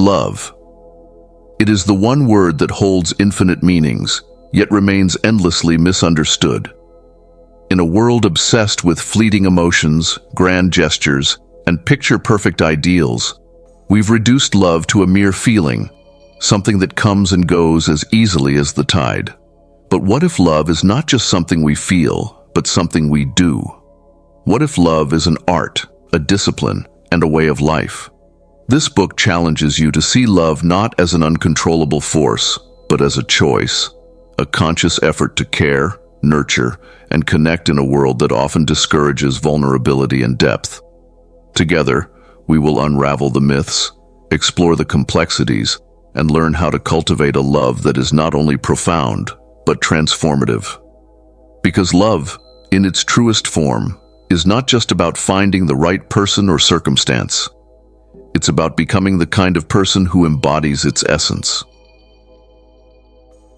love. It is the one word that holds infinite meanings, yet remains endlessly misunderstood. In a world obsessed with fleeting emotions, grand gestures, and picture-perfect ideals, we've reduced love to a mere feeling, something that comes and goes as easily as the tide. But what if love is not just something we feel, but something we do? What if love is an art, a discipline, and a way of life? This book challenges you to see love not as an uncontrollable force, but as a choice, a conscious effort to care, nurture, and connect in a world that often discourages vulnerability and depth. Together, we will unravel the myths, explore the complexities, and learn how to cultivate a love that is not only profound, but transformative. Because love, in its truest form, is not just about finding the right person or circumstance. It's about becoming the kind of person who embodies its essence.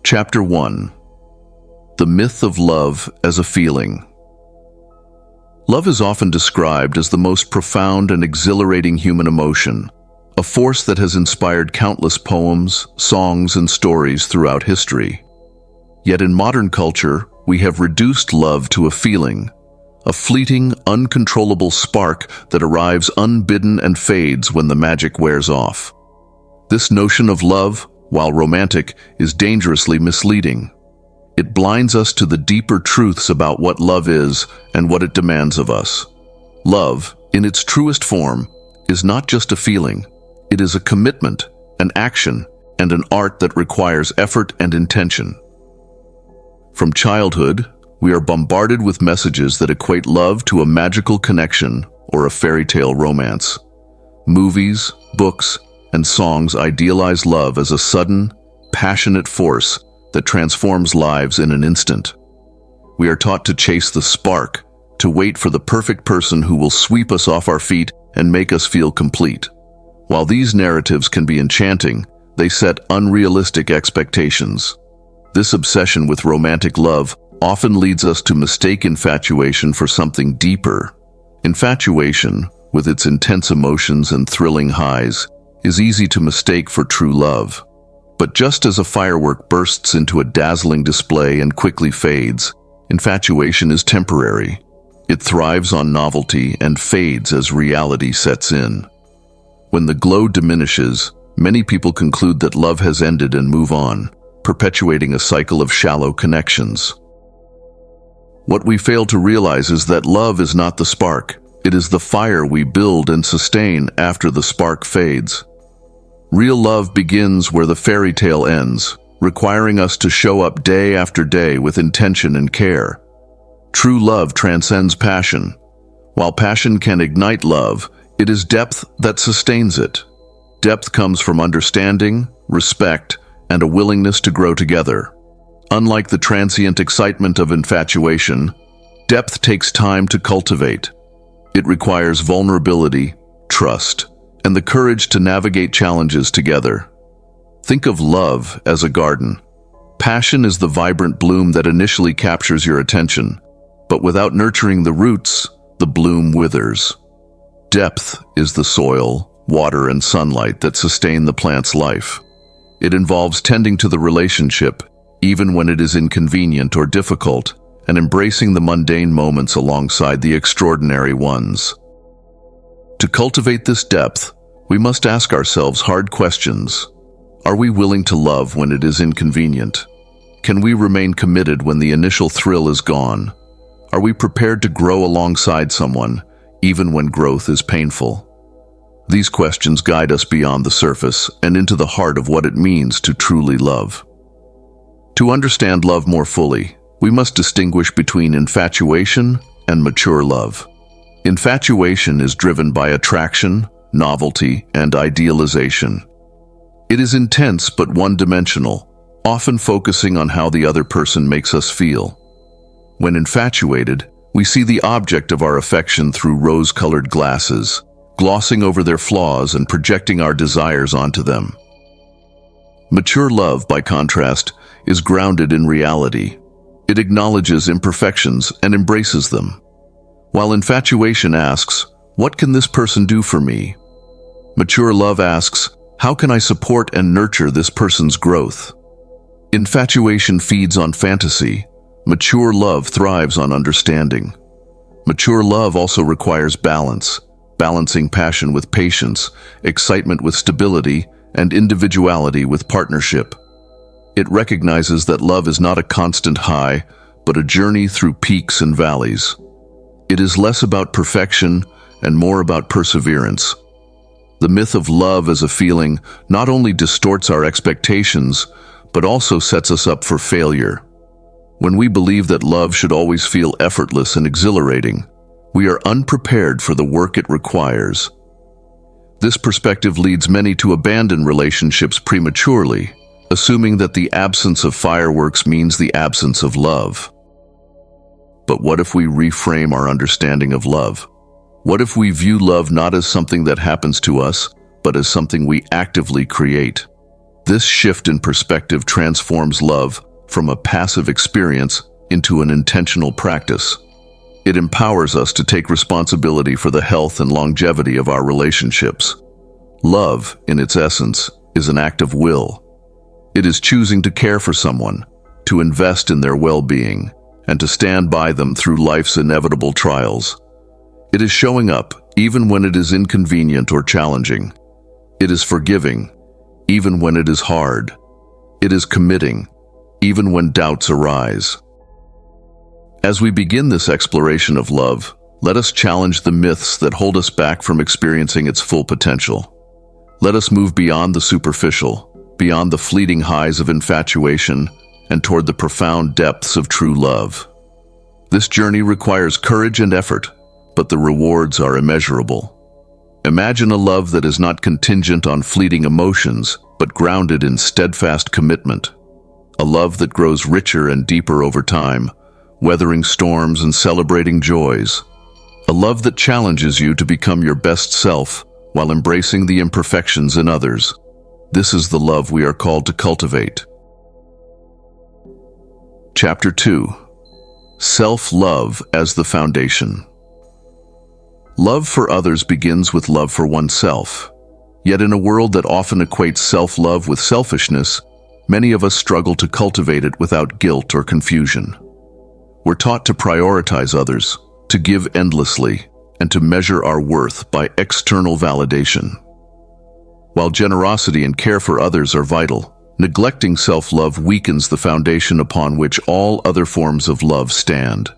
Chapter 1. The Myth of Love as a Feeling. Love is often described as the most profound and exhilarating human emotion, a force that has inspired countless poems, songs, and stories throughout history. Yet in modern culture, we have reduced love to a feeling, a fleeting, uncontrollable spark that arrives unbidden and fades when the magic wears off. This notion of love, while romantic, is dangerously misleading. It blinds us to the deeper truths about what love is and what it demands of us. Love, in its truest form, is not just a feeling. It is a commitment, an action, and an art that requires effort and intention. From childhood, we are bombarded with messages that equate love to a magical connection or a fairy tale romance. Movies, books, and songs idealize love as a sudden, passionate force that transforms lives in an instant. We are taught to chase the spark, to wait for the perfect person who will sweep us off our feet and make us feel complete. While these narratives can be enchanting, they set unrealistic expectations. This obsession with romantic love often leads us to mistake infatuation for something deeper. Infatuation, with its intense emotions and thrilling highs, is easy to mistake for true love. But just as a firework bursts into a dazzling display and quickly fades, infatuation is temporary. It thrives on novelty and fades as reality sets in. When the glow diminishes, many people conclude that love has ended and move on, perpetuating a cycle of shallow connections. What we fail to realize is that love is not the spark. It is the fire we build and sustain after the spark fades. Real love begins where the fairy tale ends, requiring us to show up day after day with intention and care. True love transcends passion. While passion can ignite love, it is depth that sustains it. Depth comes from understanding, respect, and a willingness to grow together. Unlike the transient excitement of infatuation, depth takes time to cultivate. It requires vulnerability, trust, and the courage to navigate challenges together. Think of love as a garden. Passion is the vibrant bloom that initially captures your attention, but without nurturing the roots, the bloom withers. Depth is the soil, water, and sunlight that sustain the plant's life. It involves tending to the relationship, even when it is inconvenient or difficult, and embracing the mundane moments alongside the extraordinary ones. To cultivate this depth, we must ask ourselves hard questions. Are we willing to love when it is inconvenient? Can we remain committed when the initial thrill is gone? Are we prepared to grow alongside someone, even when growth is painful? These questions guide us beyond the surface and into the heart of what it means to truly love. To understand love more fully, we must distinguish between infatuation and mature love. Infatuation is driven by attraction, novelty, and idealization. It is intense but one-dimensional, often focusing on how the other person makes us feel. When infatuated, we see the object of our affection through rose-colored glasses, glossing over their flaws and projecting our desires onto them. Mature love, by contrast, is grounded in reality. It acknowledges imperfections and embraces them. While infatuation asks, "What can this person do for me?" Mature love asks, How can I support and nurture this person's growth? Infatuation feeds on fantasy. Mature love thrives on understanding. Mature love also requires balance, balancing passion with patience, excitement with stability, and individuality with partnership. It recognizes that love is not a constant high, but a journey through peaks and valleys. It is less about perfection and more about perseverance. The myth of love as a feeling not only distorts our expectations, but also sets us up for failure. When we believe that love should always feel effortless and exhilarating, we are unprepared for the work it requires. This perspective leads many to abandon relationships prematurely, assuming that the absence of fireworks means the absence of love. But what if we reframe our understanding of love? What if we view love not as something that happens to us, but as something we actively create? This shift in perspective transforms love from a passive experience into an intentional practice. It empowers us to take responsibility for the health and longevity of our relationships. Love, in its essence, is an act of will. It is choosing to care for someone, to invest in their well-being, and to stand by them through life's inevitable trials. It is showing up, even when it is inconvenient or challenging. It is forgiving, even when it is hard. It is committing, even when doubts arise. As we begin this exploration of love, let us challenge the myths that hold us back from experiencing its full potential. Let us move beyond the superficial, beyond the fleeting highs of infatuation, and toward the profound depths of true love. This journey requires courage and effort, but the rewards are immeasurable. Imagine a love that is not contingent on fleeting emotions, but grounded in steadfast commitment. A love that grows richer and deeper over time, weathering storms and celebrating joys. A love that challenges you to become your best self while embracing the imperfections in others. This is the love we are called to cultivate. Chapter 2. Self-love as the foundation. Love for others begins with love for oneself. Yet in a world that often equates self-love with selfishness, many of us struggle to cultivate it without guilt or confusion. We're taught to prioritize others, to give endlessly, and to measure our worth by external validation. While generosity and care for others are vital, neglecting self-love weakens the foundation upon which all other forms of love stand.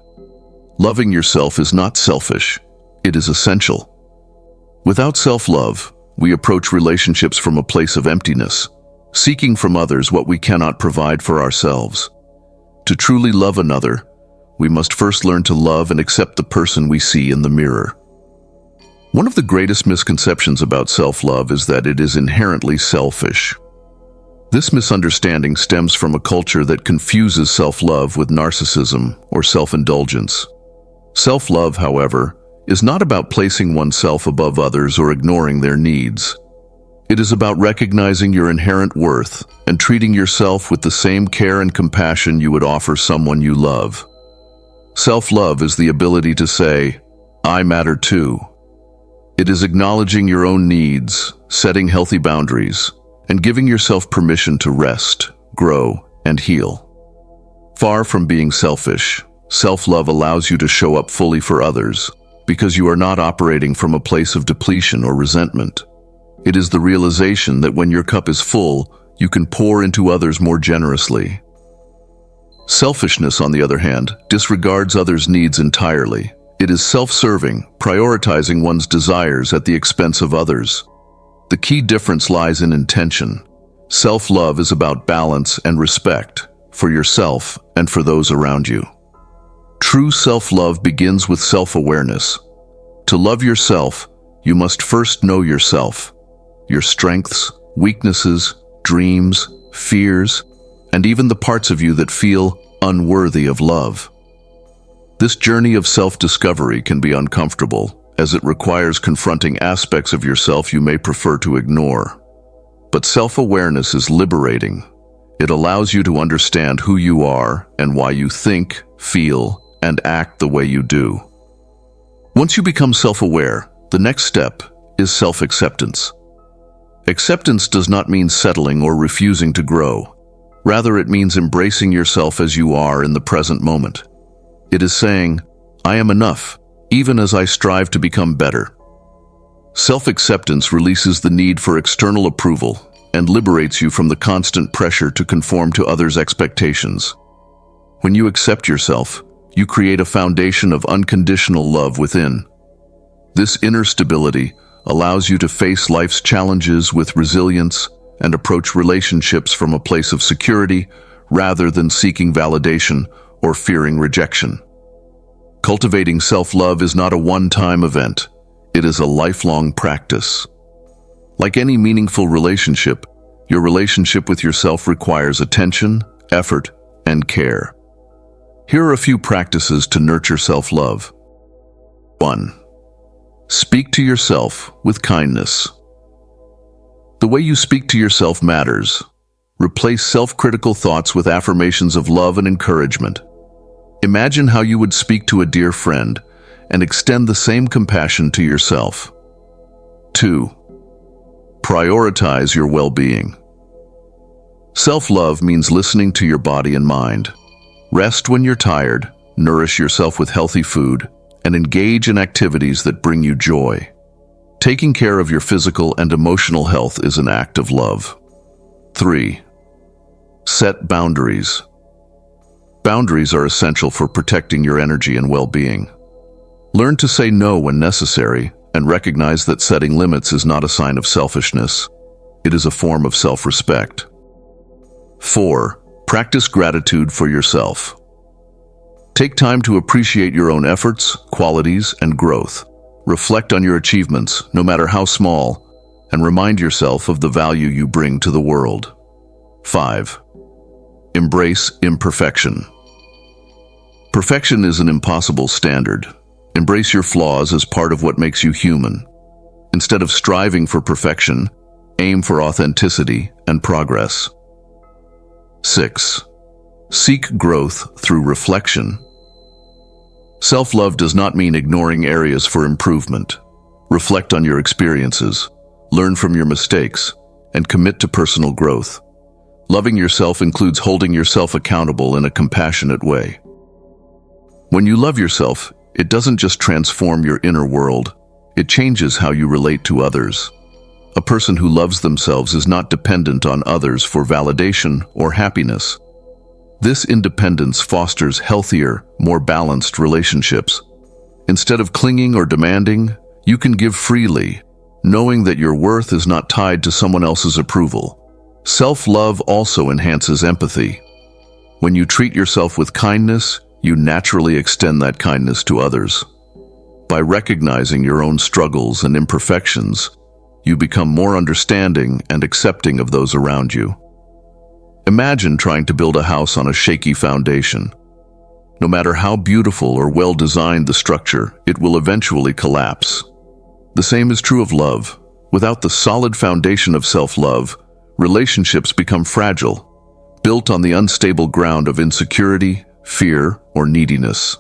Loving yourself is not selfish. It is essential. Without self-love, we approach relationships from a place of emptiness, seeking from others what we cannot provide for ourselves. To truly love another, we must first learn to love and accept the person we see in the mirror. One of the greatest misconceptions about self-love is that it is inherently selfish. This misunderstanding stems from a culture that confuses self-love with narcissism or self-indulgence. Self-love, however, is not about placing oneself above others or ignoring their needs. It is about recognizing your inherent worth and treating yourself with the same care and compassion you would offer someone you love. Self-love is the ability to say, "I matter too." It is acknowledging your own needs, setting healthy boundaries, and giving yourself permission to rest, grow, and heal. Far from being selfish, self-love allows you to show up fully for others, because you are not operating from a place of depletion or resentment. It is the realization that when your cup is full, you can pour into others more generously. Selfishness, on the other hand, disregards others' needs entirely. It is self-serving, prioritizing one's desires at the expense of others. The key difference lies in intention. Self-love is about balance and respect for yourself and for those around you. True self-love begins with self-awareness. To love yourself, you must first know yourself, your strengths, weaknesses, dreams, fears, and even the parts of you that feel unworthy of love. This journey of self-discovery can be uncomfortable, as it requires confronting aspects of yourself you may prefer to ignore. But self-awareness is liberating. It allows you to understand who you are and why you think, feel, and act the way you do. Once you become self-aware, the next step is self-acceptance. Acceptance does not mean settling or refusing to grow. Rather, it means embracing yourself as you are in the present moment. It is saying, I am enough, even as I strive to become better. Self-acceptance releases the need for external approval and liberates you from the constant pressure to conform to others' expectations. When you accept yourself, you create a foundation of unconditional love within. This inner stability allows you to face life's challenges with resilience and approach relationships from a place of security rather than seeking validation or fearing rejection. Cultivating self-love is not a one-time event. It is a lifelong practice. Like any meaningful relationship, your relationship with yourself requires attention, effort, and care. Here are a few practices to nurture self-love. 1. Speak to yourself with kindness. The way you speak to yourself matters. Replace self-critical thoughts with affirmations of love and encouragement. Imagine how you would speak to a dear friend and extend the same compassion to yourself. 2. Prioritize your well-being. Self-love means listening to your body and mind. Rest when you're tired, nourish yourself with healthy food, and engage in activities that bring you joy. Taking care of your physical and emotional health is an act of love. 3. Set boundaries. Boundaries are essential for protecting your energy and well-being. Learn to say no when necessary and recognize that setting limits is not a sign of selfishness. It is a form of self-respect. 4. Practice gratitude for yourself. Take time to appreciate your own efforts, qualities, and growth. Reflect on your achievements, no matter how small, and remind yourself of the value you bring to the world. 5. Embrace imperfection. Perfection is an impossible standard. Embrace your flaws as part of what makes you human. Instead of striving for perfection, aim for authenticity and progress. 6. Seek growth through reflection. Self-love does not mean ignoring areas for improvement. Reflect on your experiences, learn from your mistakes, and commit to personal growth. Loving yourself includes holding yourself accountable in a compassionate way. When you love yourself, it doesn't just transform your inner world, it changes how you relate to others. A person who loves themselves is not dependent on others for validation or happiness. This independence fosters healthier, more balanced relationships. Instead of clinging or demanding, you can give freely, knowing that your worth is not tied to someone else's approval. Self-love also enhances empathy. When you treat yourself with kindness, you naturally extend that kindness to others. By recognizing your own struggles and imperfections, you become more understanding and accepting of those around you. Imagine trying to build a house on a shaky foundation. No matter how beautiful or well-designed the structure, it will eventually collapse. The same is true of love. Without the solid foundation of self-love, relationships become fragile, built on the unstable ground of insecurity, fear, or neediness.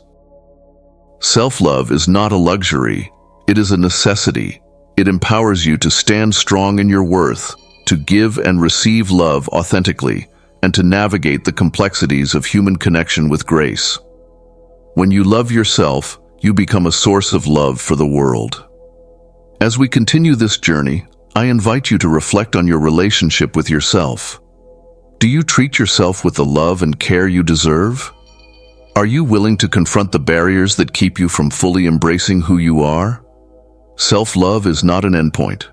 Self-love is not a luxury, it is a necessity. It empowers you to stand strong in your worth, to give and receive love authentically, and to navigate the complexities of human connection with grace. When you love yourself, you become a source of love for the world. As we continue this journey, I invite you to reflect on your relationship with yourself. Do you treat yourself with the love and care you deserve? Are you willing to confront the barriers that keep you from fully embracing who you are? Self-love is not an endpoint.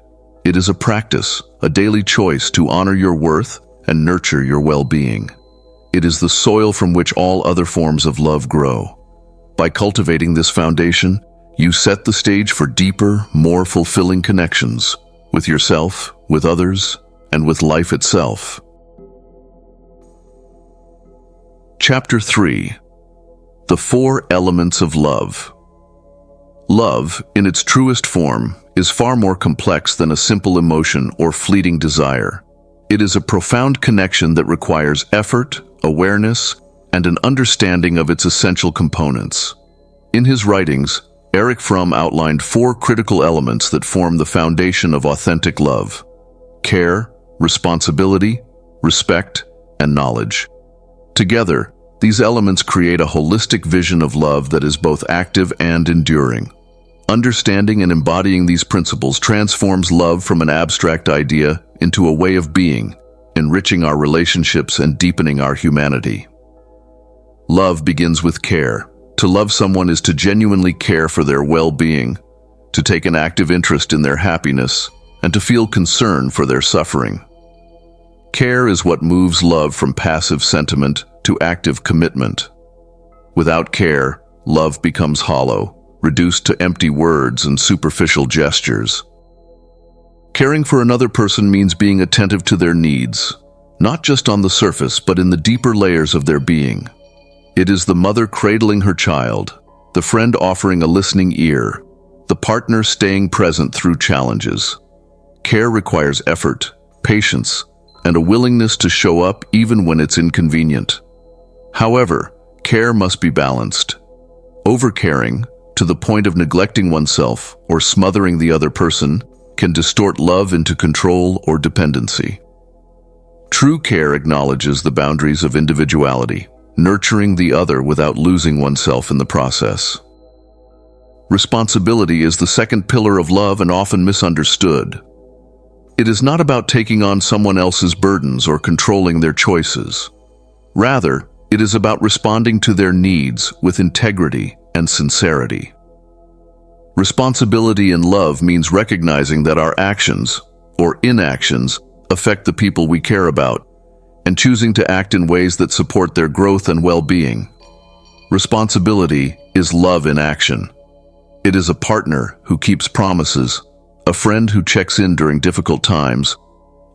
It is a practice, a daily choice to honor your worth and nurture your well-being. It is the soil from which all other forms of love grow. By cultivating this foundation, you set the stage for deeper, more fulfilling connections with yourself, with others, and with life itself. Chapter 3. The 4 Elements of Love. Love, in its truest form, is far more complex than a simple emotion or fleeting desire. It is a profound connection that requires effort, awareness, and an understanding of its essential components. In his writings, Erich Fromm outlined 4 critical elements that form the foundation of authentic love. care, responsibility, respect, and knowledge. Together, these elements create a holistic vision of love that is both active and enduring. Understanding and embodying these principles transforms love from an abstract idea into a way of being, enriching our relationships and deepening our humanity. Love begins with care. To love someone is to genuinely care for their well-being, to take an active interest in their happiness, and to feel concern for their suffering. Care is what moves love from passive sentiment to active commitment. Without care, love becomes hollow, reduced to empty words and superficial gestures. Caring for another person means being attentive to their needs, not just on the surface but in the deeper layers of their being. It is the mother cradling her child, the friend offering a listening ear, the partner staying present through challenges. Care requires effort, patience, and a willingness to show up even when it's inconvenient. However, care must be balanced. Overcaring, to the point of neglecting oneself or smothering the other person, can distort love into control or dependency. True care acknowledges the boundaries of individuality, nurturing the other without losing oneself in the process. Responsibility is the second pillar of love and often misunderstood. It is not about taking on someone else's burdens or controlling their choices. Rather, it is about responding to their needs with integrity and sincerity. Responsibility in love means recognizing that our actions, or inactions, affect the people we care about, and choosing to act in ways that support their growth and well-being. Responsibility is love in action. It is a partner who keeps promises, a friend who checks in during difficult times,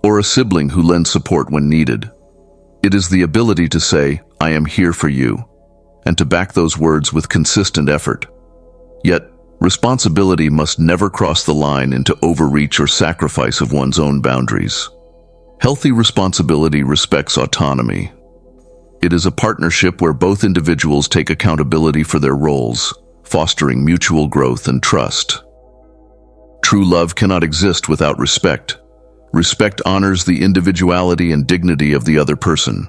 or a sibling who lends support when needed. It is the ability to say, "I am here for you," and to back those words with consistent effort. Yet, responsibility must never cross the line into overreach or sacrifice of one's own boundaries. Healthy responsibility respects autonomy. It is a partnership where both individuals take accountability for their roles, fostering mutual growth and trust. True love cannot exist without respect. Respect honors the individuality and dignity of the other person.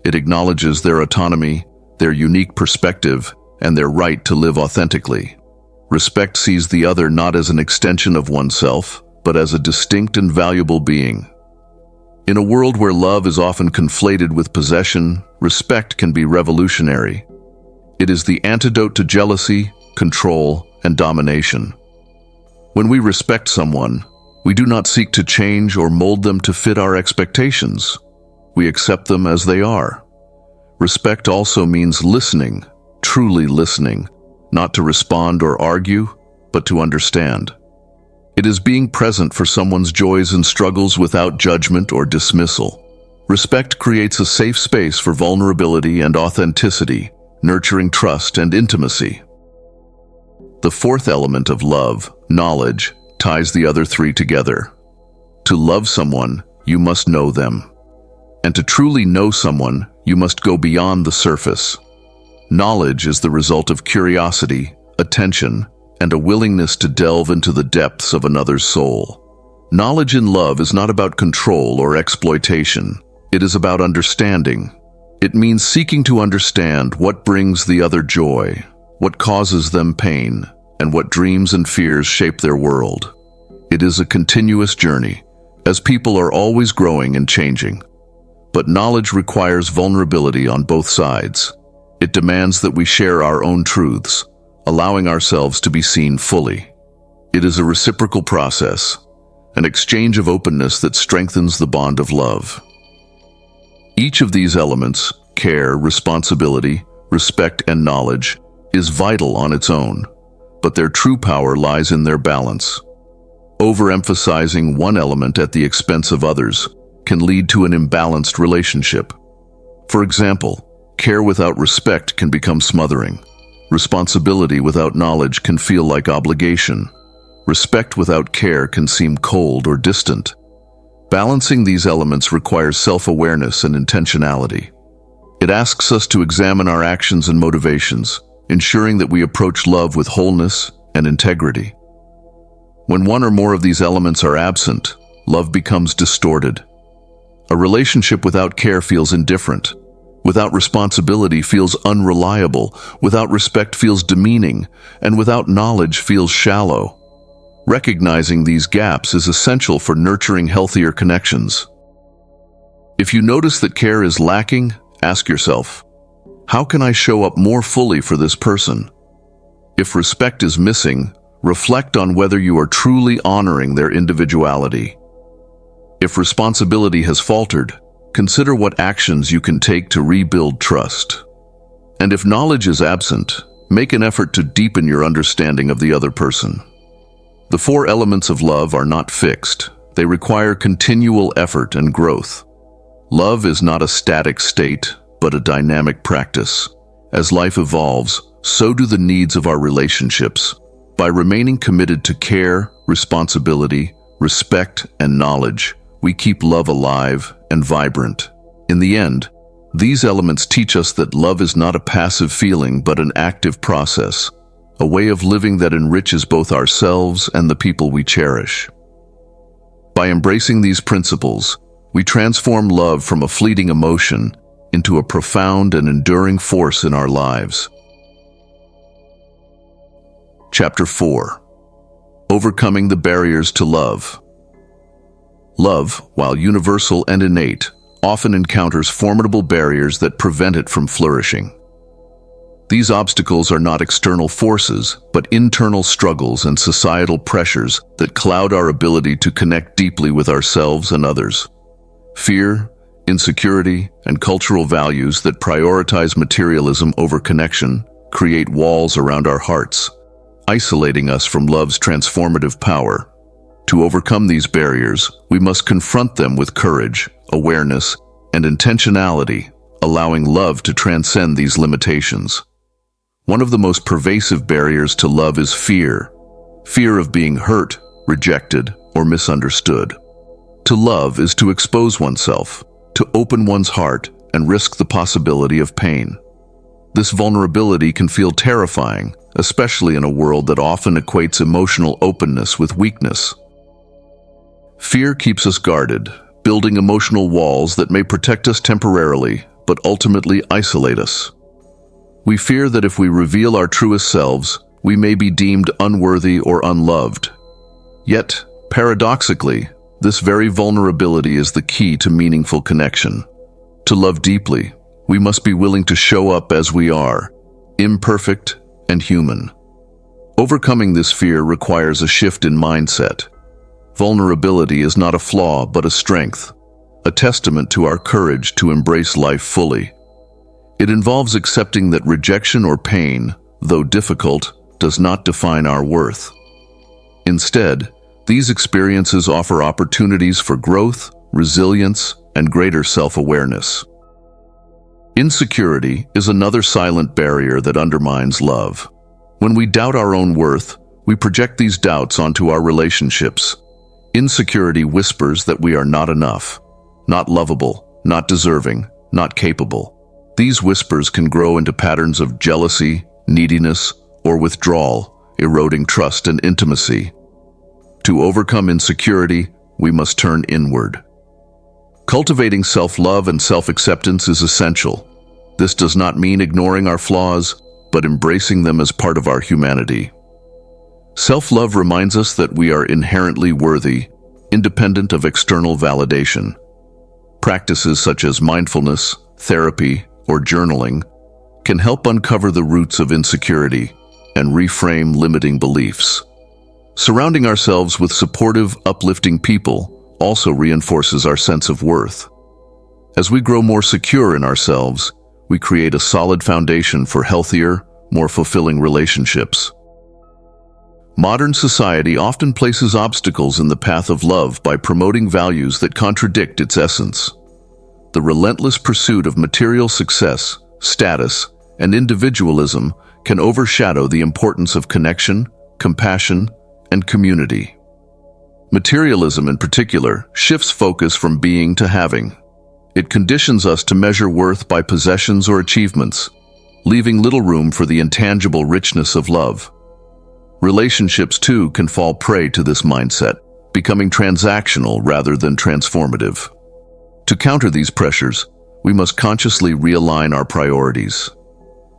It acknowledges their autonomy, their unique perspective, and their right to live authentically. Respect sees the other not as an extension of oneself, but as a distinct and valuable being. In a world where love is often conflated with possession, respect can be revolutionary. It is the antidote to jealousy, control, and domination. When we respect someone, we do not seek to change or mold them to fit our expectations. We accept them as they are. Respect also means listening, truly listening, not to respond or argue, but to understand. It is being present for someone's joys and struggles without judgment or dismissal. Respect creates a safe space for vulnerability and authenticity, nurturing trust and intimacy. The fourth element of love, knowledge, ties the other three together. To love someone, you must know them. And to truly know someone, you must go beyond the surface. Knowledge is the result of curiosity, attention, and a willingness to delve into the depths of another's soul. Knowledge in love is not about control or exploitation. It is about understanding. It means seeking to understand what brings the other joy, what causes them pain, and what dreams and fears shape their world. It is a continuous journey, as people are always growing and changing. But knowledge requires vulnerability on both sides. It demands that we share our own truths, allowing ourselves to be seen fully. It is a reciprocal process, an exchange of openness that strengthens the bond of love. Each of these elements, care, responsibility, respect, and knowledge, is vital on its own, but their true power lies in their balance. Overemphasizing one element at the expense of others can lead to an imbalanced relationship. For example, care without respect can become smothering. Responsibility without knowledge can feel like obligation. Respect without care can seem cold or distant. Balancing these elements requires self-awareness and intentionality. It asks us to examine our actions and motivations, ensuring that we approach love with wholeness and integrity. When one or more of these elements are absent, love becomes distorted. A relationship without care feels indifferent. Without responsibility feels unreliable. Without respect feels demeaning. And without knowledge feels shallow. Recognizing these gaps is essential for nurturing healthier connections. If you notice that care is lacking, ask yourself, how can I show up more fully for this person? If respect is missing, reflect on whether you are truly honoring their individuality. If responsibility has faltered, consider what actions you can take to rebuild trust. And if knowledge is absent, make an effort to deepen your understanding of the other person. The 4 elements of love are not fixed. They require continual effort and growth. Love is not a static state, but a dynamic practice. As life evolves, so do the needs of our relationships. By remaining committed to care, responsibility, respect, and knowledge, we keep love alive and vibrant. In the end, these elements teach us that love is not a passive feeling but an active process, a way of living that enriches both ourselves and the people we cherish. By embracing these principles, we transform love from a fleeting emotion into a profound and enduring force in our lives. Chapter 4. Overcoming the barriers to love. Love, while universal and innate, often encounters formidable barriers that prevent it from flourishing. These obstacles are not external forces, but internal struggles and societal pressures that cloud our ability to connect deeply with ourselves and others. Fear, insecurity, and cultural values that prioritize materialism over connection create walls around our hearts, isolating us from love's transformative power. To overcome these barriers, we must confront them with courage, awareness, and intentionality, allowing love to transcend these limitations. One of the most pervasive barriers to love is fear. Fear of being hurt, rejected, or misunderstood. To love is to expose oneself, to open one's heart, and risk the possibility of pain. This vulnerability can feel terrifying, especially in a world that often equates emotional openness with weakness. Fear keeps us guarded, building emotional walls that may protect us temporarily, but ultimately isolate us. We fear that if we reveal our truest selves, we may be deemed unworthy or unloved. Yet, paradoxically, this very vulnerability is the key to meaningful connection. To love deeply, we must be willing to show up as we are, imperfect and human. Overcoming this fear requires a shift in mindset. Vulnerability is not a flaw but a strength, a testament to our courage to embrace life fully. It involves accepting that rejection or pain, though difficult, does not define our worth. Instead, these experiences offer opportunities for growth, resilience, and greater self-awareness. Insecurity is another silent barrier that undermines love. When we doubt our own worth, we project these doubts onto our relationships. Insecurity whispers that we are not enough, not lovable, not deserving, not capable. These whispers can grow into patterns of jealousy, neediness, or withdrawal, eroding trust and intimacy. To overcome insecurity, we must turn inward. Cultivating self-love and self-acceptance is essential. This does not mean ignoring our flaws, but embracing them as part of our humanity. Self-love reminds us that we are inherently worthy, independent of external validation. Practices such as mindfulness, therapy, or journaling can help uncover the roots of insecurity and reframe limiting beliefs. Surrounding ourselves with supportive, uplifting people also reinforces our sense of worth. As we grow more secure in ourselves, we create a solid foundation for healthier, more fulfilling relationships. Modern society often places obstacles in the path of love by promoting values that contradict its essence. The relentless pursuit of material success, status, and individualism can overshadow the importance of connection, compassion, and community. Materialism, in particular, shifts focus from being to having. It conditions us to measure worth by possessions or achievements, leaving little room for the intangible richness of love. Relationships, too, can fall prey to this mindset. becoming transactional rather than transformative. To counter these pressures, we must consciously realign our priorities.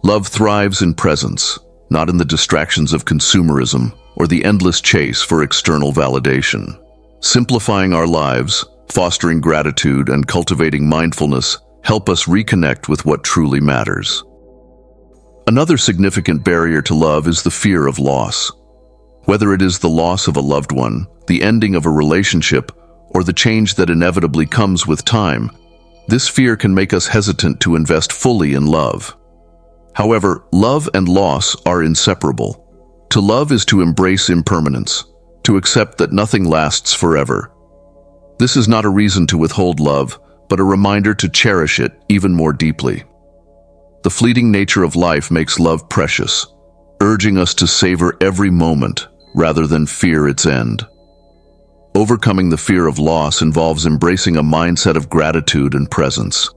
Love thrives in presence, not in the distractions of consumerism or the endless chase for external validation. Simplifying our lives, fostering gratitude, and cultivating mindfulness help us reconnect with what truly matters. Another significant barrier to love is the fear of loss. Whether it is the loss of a loved one, the ending of a relationship, or the change that inevitably comes with time, this fear can make us hesitant to invest fully in love. However, love and loss are inseparable. To love is to embrace impermanence, to accept that nothing lasts forever. This is not a reason to withhold love, but a reminder to cherish it even more deeply. The fleeting nature of life makes love precious, urging us to savor every moment rather than fear its end. Overcoming the fear of loss involves embracing a mindset of gratitude and presence.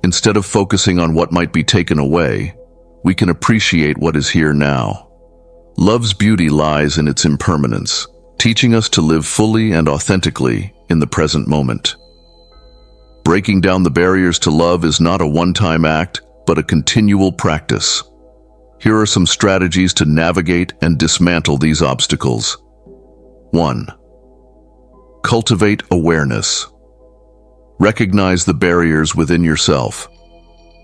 Instead of focusing on what might be taken away, we can appreciate what is here now. Love's beauty lies in its impermanence, teaching us to live fully and authentically in the present moment. Breaking down the barriers to love is not a one-time act, but a continual practice. Here are some strategies to navigate and dismantle these obstacles. 1. Cultivate awareness. Recognize the barriers within yourself.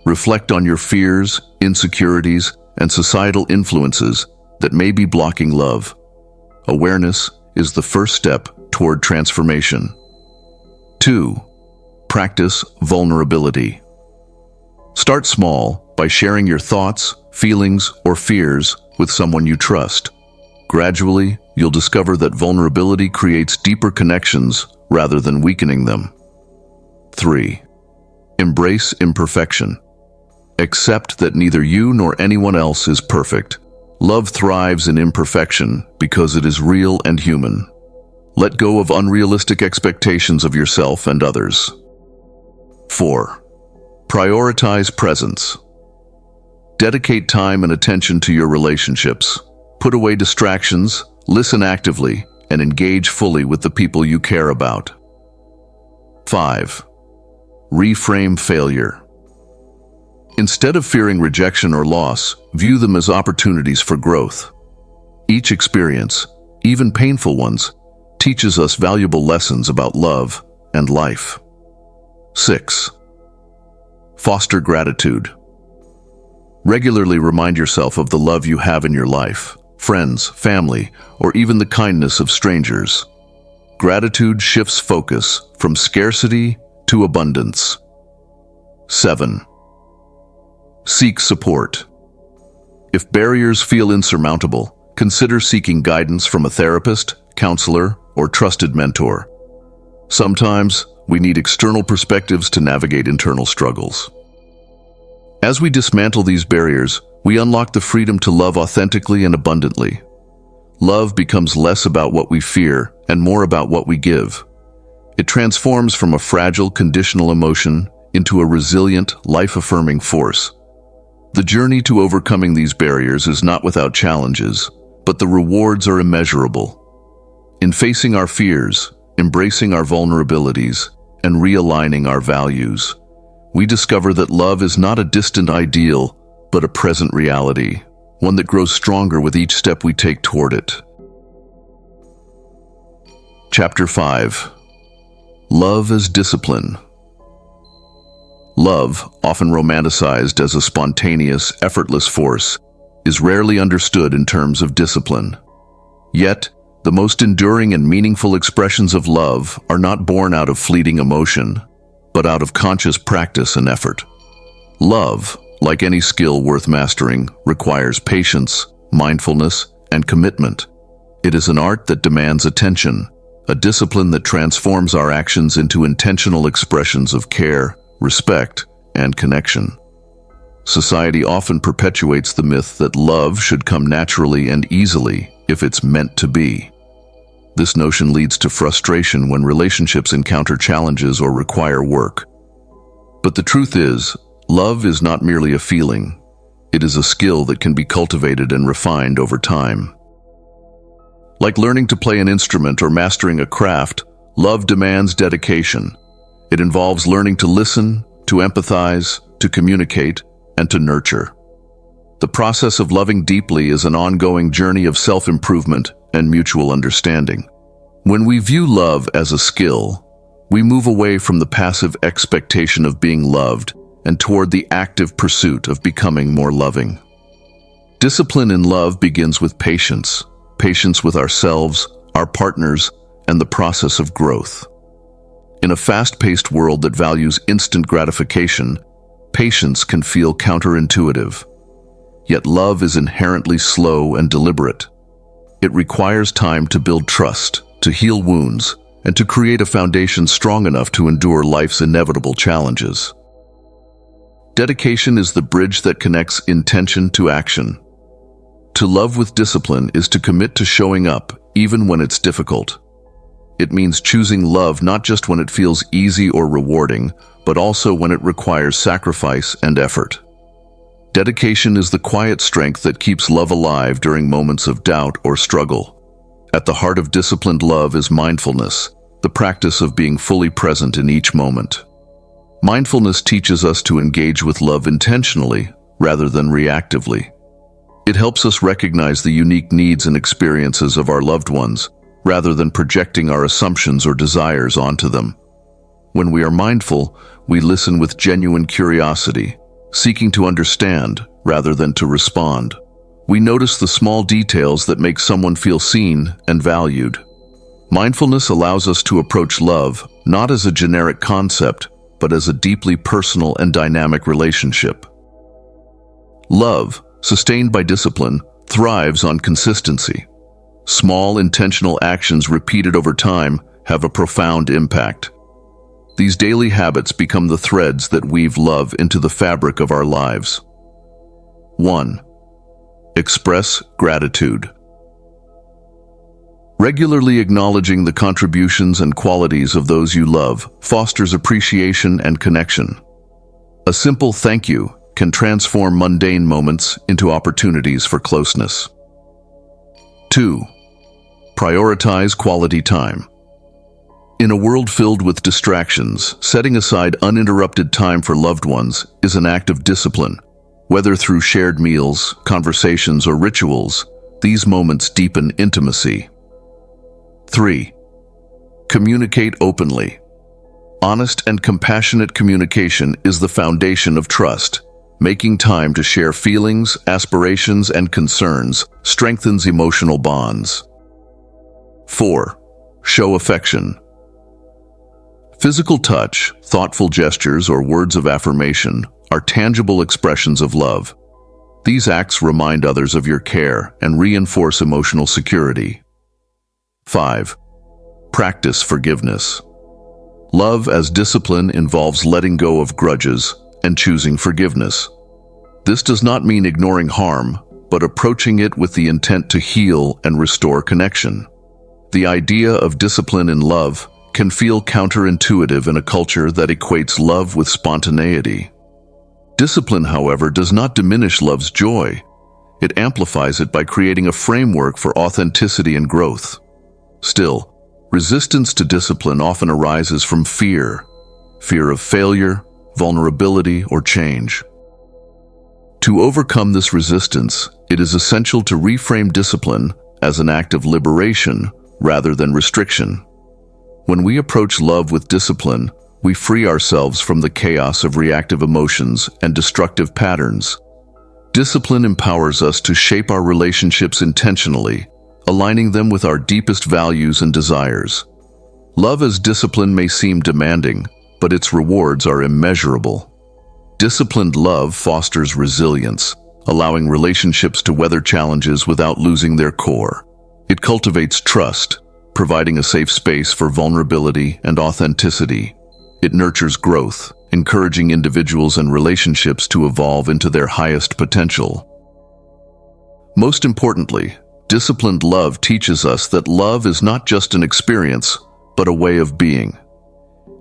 Reflect on your fears, insecurities, and societal influences that may be blocking love. Awareness is the first step toward transformation. 2. Practice vulnerability. Start small by sharing your thoughts, feelings, or fears with someone you trust. Gradually, you'll discover that vulnerability creates deeper connections rather than weakening them. 3. Embrace imperfection. Accept that neither you nor anyone else is perfect. Love thrives in imperfection because it is real and human. Let go of unrealistic expectations of yourself and others. 4. Prioritize presence. Dedicate time and attention to your relationships. Put away distractions, listen actively, and engage fully with the people you care about. 5. Reframe failure. Instead of fearing rejection or loss, view them as opportunities for growth. Each experience, even painful ones, teaches us valuable lessons about love and life. 6. Foster gratitude. Regularly remind yourself of the love you have in your life, friends, family, or even the kindness of strangers. Gratitude shifts focus from scarcity to abundance. 7. Seek support. If barriers feel insurmountable, consider seeking guidance from a therapist, counselor, or trusted mentor. Sometimes, we need external perspectives to navigate internal struggles. As we dismantle these barriers, we unlock the freedom to love authentically and abundantly. Love becomes less about what we fear and more about what we give. It transforms from a fragile, conditional emotion into a resilient, life-affirming force. The journey to overcoming these barriers is not without challenges, but the rewards are immeasurable. In facing our fears, embracing our vulnerabilities, and realigning our values, we discover that love is not a distant ideal, but a present reality, one that grows stronger with each step we take toward it. Chapter 5. Love as discipline. Love, often romanticized as a spontaneous, effortless force, is rarely understood in terms of discipline. Yet, the most enduring and meaningful expressions of love are not born out of fleeting emotion, but out of conscious practice and effort. Love, like any skill worth mastering, requires patience, mindfulness, and commitment. It is an art that demands attention, a discipline that transforms our actions into intentional expressions of care, respect, and connection. Society often perpetuates the myth that love should come naturally and easily if it's meant to be. This notion leads to frustration when relationships encounter challenges or require work. But the truth is, love is not merely a feeling. It is a skill that can be cultivated and refined over time. Like learning to play an instrument or mastering a craft, love demands dedication. It involves learning to listen, to empathize, to communicate, and to nurture. The process of loving deeply is an ongoing journey of self-improvement and mutual understanding. When we view love as a skill, we move away from the passive expectation of being loved and toward the active pursuit of becoming more loving. Discipline in love begins with patience with ourselves, our partners, and the process of growth. In a fast-paced world that values instant gratification, patience can feel counterintuitive. Yet love is inherently slow and deliberate. It requires time to build trust, to heal wounds, and to create a foundation strong enough to endure life's inevitable challenges. Dedication is the bridge that connects intention to action. To love with discipline is to commit to showing up, even when it's difficult. It means choosing love not just when it feels easy or rewarding, but also when it requires sacrifice and effort. Dedication is the quiet strength that keeps love alive during moments of doubt or struggle. At the heart of disciplined love is mindfulness, the practice of being fully present in each moment. Mindfulness teaches us to engage with love intentionally rather than reactively. It helps us recognize the unique needs and experiences of our loved ones, rather than projecting our assumptions or desires onto them. When we are mindful, we listen with genuine curiosity, seeking to understand rather than to respond. We notice the small details that make someone feel seen and valued. Mindfulness allows us to approach love not as a generic concept, but as a deeply personal and dynamic relationship. Love, sustained by discipline, thrives on consistency. Small, intentional actions repeated over time have a profound impact. These daily habits become the threads that weave love into the fabric of our lives. 1. Express gratitude. Regularly acknowledging the contributions and qualities of those you love fosters appreciation and connection. A simple thank you can transform mundane moments into opportunities for closeness. 2. Prioritize quality time. In a world filled with distractions, setting aside uninterrupted time for loved ones is an act of discipline. Whether through shared meals, conversations, or rituals, these moments deepen intimacy. 3. Communicate openly. Honest and compassionate communication is the foundation of trust. Making time to share feelings, aspirations, and concerns strengthens emotional bonds. 4. Show affection. Physical touch, thoughtful gestures, or words of affirmation are tangible expressions of love. These acts remind others of your care and reinforce emotional security. 5. Practice forgiveness. Love as discipline involves letting go of grudges and choosing forgiveness. This does not mean ignoring harm, but approaching it with the intent to heal and restore connection. The idea of discipline in love can feel counterintuitive in a culture that equates love with spontaneity. Discipline, however, does not diminish love's joy. It amplifies it by creating a framework for authenticity and growth. Still, resistance to discipline often arises from fear of failure, vulnerability, or change. To overcome this resistance, it is essential to reframe discipline as an act of liberation rather than restriction. When we approach love with discipline, we free ourselves from the chaos of reactive emotions and destructive patterns. Discipline empowers us to shape our relationships intentionally, aligning them with our deepest values and desires. Love as discipline may seem demanding, but its rewards are immeasurable. Disciplined love fosters resilience, allowing relationships to weather challenges without losing their core. It cultivates trust, providing a safe space for vulnerability and authenticity. It nurtures growth, encouraging individuals and relationships to evolve into their highest potential. Most importantly, disciplined love teaches us that love is not just an experience, but a way of being.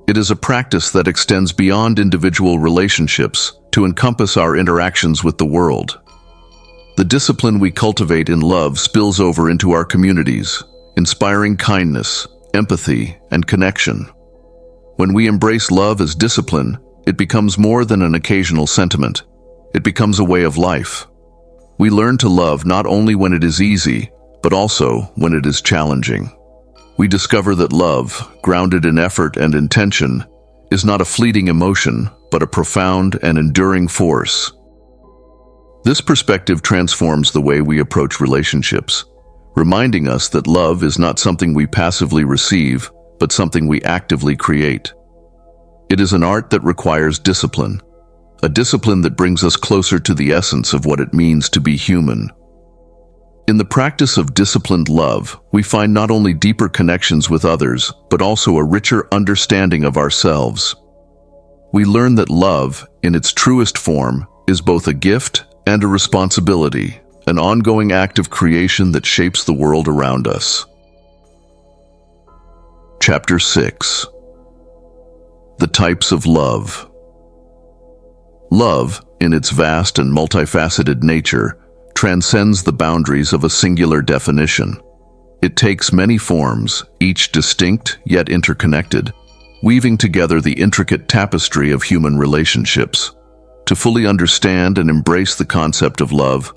It is a practice that extends beyond individual relationships to encompass our interactions with the world. The discipline we cultivate in love spills over into our communities, inspiring kindness, empathy, and connection. When we embrace love as discipline, it becomes more than an occasional sentiment. It becomes a way of life. We learn to love not only when it is easy, but also when it is challenging. We discover that love, grounded in effort and intention, is not a fleeting emotion, but a profound and enduring force. This perspective transforms the way we approach relationships, reminding us that love is not something we passively receive, but something we actively create. It is an art that requires discipline, a discipline that brings us closer to the essence of what it means to be human. In the practice of disciplined love, we find not only deeper connections with others, but also a richer understanding of ourselves. We learn that love, in its truest form, is both a gift and a responsibility, an ongoing act of creation that shapes the world around us. Chapter 6. The Types of Love. Love, in its vast and multifaceted nature, transcends the boundaries of a singular definition. It takes many forms, each distinct yet interconnected, weaving together the intricate tapestry of human relationships. To fully understand and embrace the concept of love,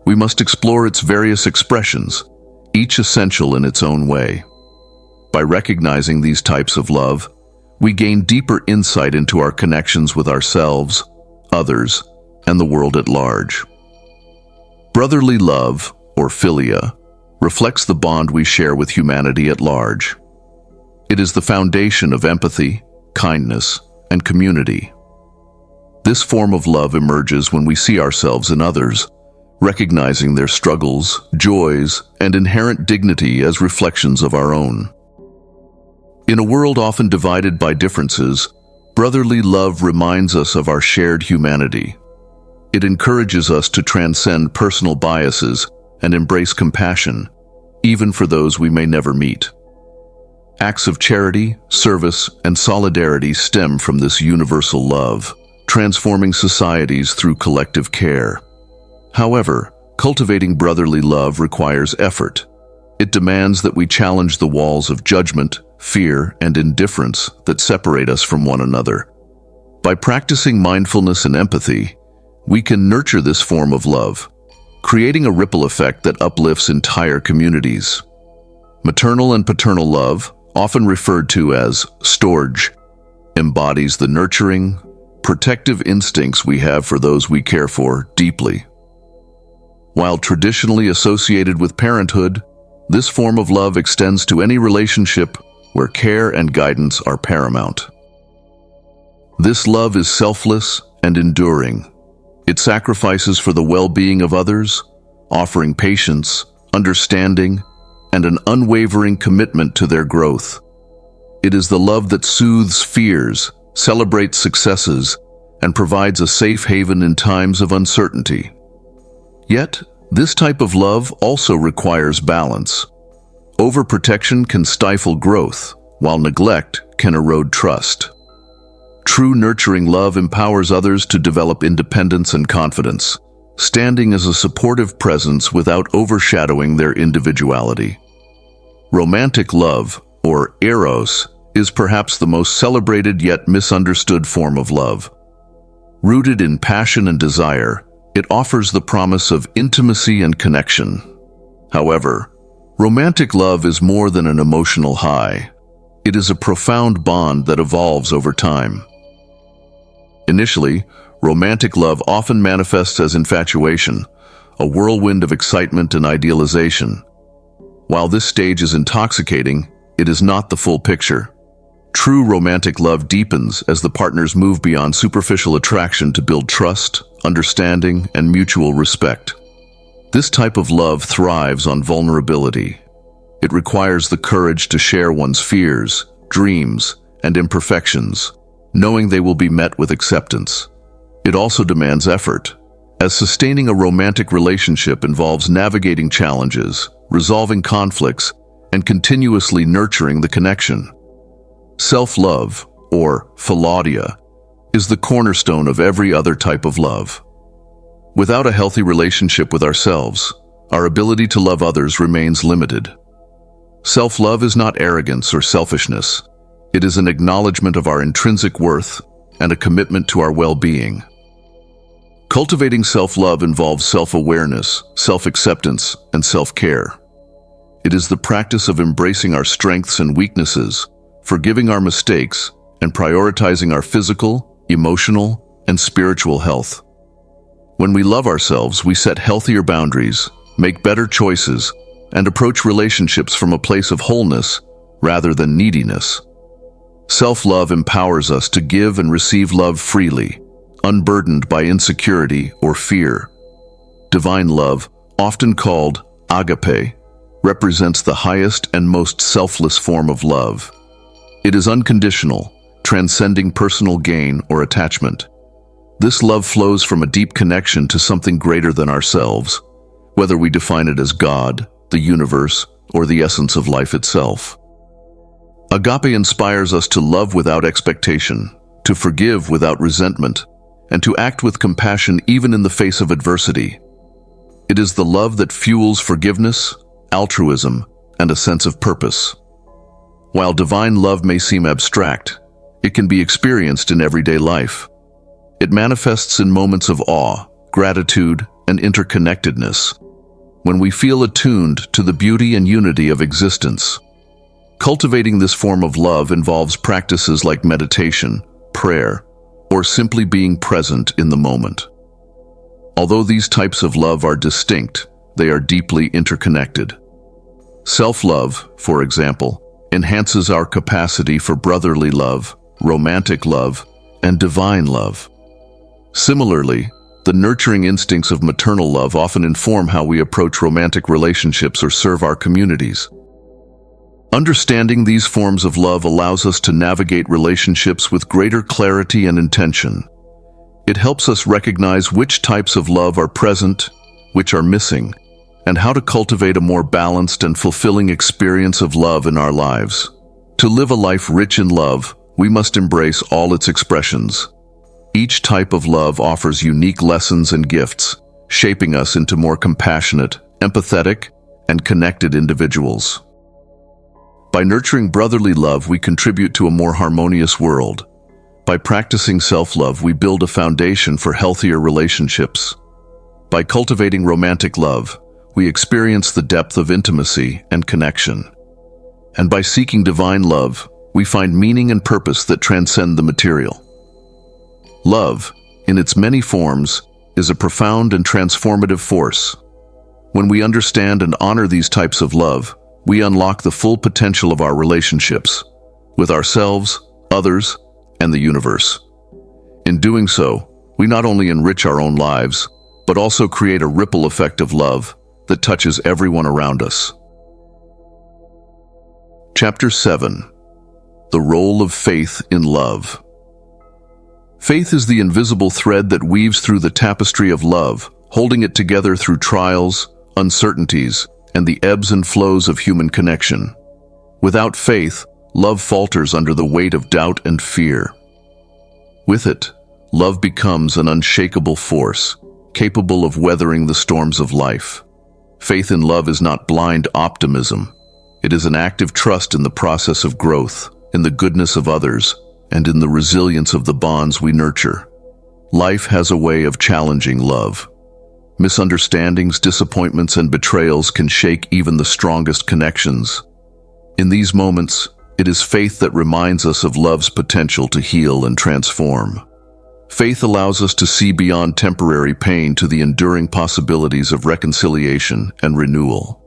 we must explore its various expressions, each essential in its own way. By recognizing these types of love, we gain deeper insight into our connections with ourselves, others, and the world at large. Brotherly love, or philia, reflects the bond we share with humanity at large. It is the foundation of empathy, kindness, and community. This form of love emerges when we see ourselves in others, recognizing their struggles, joys, and inherent dignity as reflections of our own. In a world often divided by differences, brotherly love reminds us of our shared humanity. It encourages us to transcend personal biases and embrace compassion, even for those we may never meet. Acts of charity, service, and solidarity stem from this universal love, transforming societies through collective care. However, cultivating brotherly love requires effort. It demands that we challenge the walls of judgment, fear, and indifference that separate us from one another. By practicing mindfulness and empathy, we can nurture this form of love, creating a ripple effect that uplifts entire communities. Maternal and paternal love, often referred to as storge, embodies the nurturing, protective instincts we have for those we care for deeply. While traditionally associated with parenthood, this form of love extends to any relationship where care and guidance are paramount. This love is selfless and enduring. It sacrifices for the well-being of others, offering patience, understanding, and an unwavering commitment to their growth. It is the love that soothes fears, celebrates successes, and provides a safe haven in times of uncertainty. Yet, this type of love also requires balance. Overprotection can stifle growth, while neglect can erode trust. True nurturing love empowers others to develop independence and confidence, standing as a supportive presence without overshadowing their individuality. Romantic love, or eros, is perhaps the most celebrated yet misunderstood form of love. Rooted in passion and desire, it offers the promise of intimacy and connection. However, romantic love is more than an emotional high. It is a profound bond that evolves over time. Initially, romantic love often manifests as infatuation, a whirlwind of excitement and idealization. While this stage is intoxicating, it is not the full picture. True romantic love deepens as the partners move beyond superficial attraction to build trust, understanding, and mutual respect. This type of love thrives on vulnerability. It requires the courage to share one's fears, dreams, and imperfections, knowing they will be met with acceptance. It also demands effort, as sustaining a romantic relationship involves navigating challenges, resolving conflicts, and continuously nurturing the connection. Self-love, or philaudia, is the cornerstone of every other type of love. Without a healthy relationship with ourselves, our ability to love others remains limited. Self-love is not arrogance or selfishness. It is an acknowledgement of our intrinsic worth and a commitment to our well-being. Cultivating self-love involves self-awareness, self-acceptance, and self-care. It is the practice of embracing our strengths and weaknesses, forgiving our mistakes, and prioritizing our physical, emotional, and spiritual health. When we love ourselves, we set healthier boundaries, make better choices, and approach relationships from a place of wholeness rather than neediness. Self-love empowers us to give and receive love freely, unburdened by insecurity or fear. Divine love, often called agape, represents the highest and most selfless form of love. It is unconditional, transcending personal gain or attachment. This love flows from a deep connection to something greater than ourselves, whether we define it as God, the universe, or the essence of life itself. Agape inspires us to love without expectation, to forgive without resentment, and to act with compassion even in the face of adversity. It is the love that fuels forgiveness, altruism, and a sense of purpose. While divine love may seem abstract, it can be experienced in everyday life. It manifests in moments of awe, gratitude, and interconnectedness, when we feel attuned to the beauty and unity of existence. Cultivating this form of love involves practices like meditation, prayer, or simply being present in the moment. Although these types of love are distinct, they are deeply interconnected. Self-love, for example, enhances our capacity for brotherly love, romantic love, and divine love. Similarly, the nurturing instincts of maternal love often inform how we approach romantic relationships or serve our communities. Understanding these forms of love allows us to navigate relationships with greater clarity and intention. It helps us recognize which types of love are present, which are missing, and how to cultivate a more balanced and fulfilling experience of love in our lives. To live a life rich in love, we must embrace all its expressions. Each type of love offers unique lessons and gifts, shaping us into more compassionate, empathetic, and connected individuals. By nurturing brotherly love, we contribute to a more harmonious world. By practicing self-love, we build a foundation for healthier relationships. By cultivating romantic love, we experience the depth of intimacy and connection. And by seeking divine love, we find meaning and purpose that transcend the material. Love, in its many forms, is a profound and transformative force. When we understand and honor these types of love, we unlock the full potential of our relationships, with ourselves, others, and the universe. In doing so, we not only enrich our own lives, but also create a ripple effect of love that touches everyone around us. Chapter 7. The Role of Faith in Love. Faith is the invisible thread that weaves through the tapestry of love, holding it together through trials, uncertainties, and the ebbs and flows of human connection. Without faith, love falters under the weight of doubt and fear. With it, love becomes an unshakable force, capable of weathering the storms of life. Faith in love is not blind optimism. It is an active trust in the process of growth, in the goodness of others, and in the resilience of the bonds we nurture. Life has a way of challenging love. Misunderstandings, disappointments, and betrayals can shake even the strongest connections. In these moments, it is faith that reminds us of love's potential to heal and transform. Faith allows us to see beyond temporary pain to the enduring possibilities of reconciliation and renewal.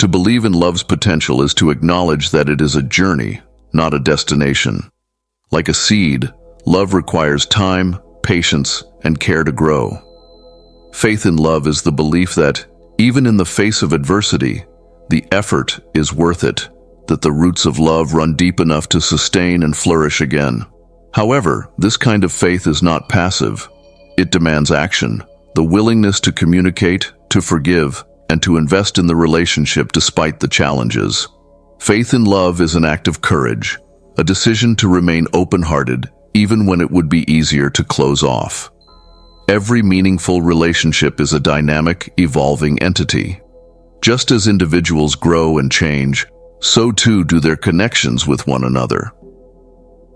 To believe in love's potential is to acknowledge that it is a journey, not a destination. Like a seed, love requires time, patience, and care to grow. Faith in love is the belief that, even in the face of adversity, the effort is worth it, that the roots of love run deep enough to sustain and flourish again. However, this kind of faith is not passive. It demands action, the willingness to communicate, to forgive, and to invest in the relationship despite the challenges. Faith in love is an act of courage, a decision to remain open-hearted, even when it would be easier to close off. Every meaningful relationship is a dynamic, evolving entity. Just as individuals grow and change, so too do their connections with one another.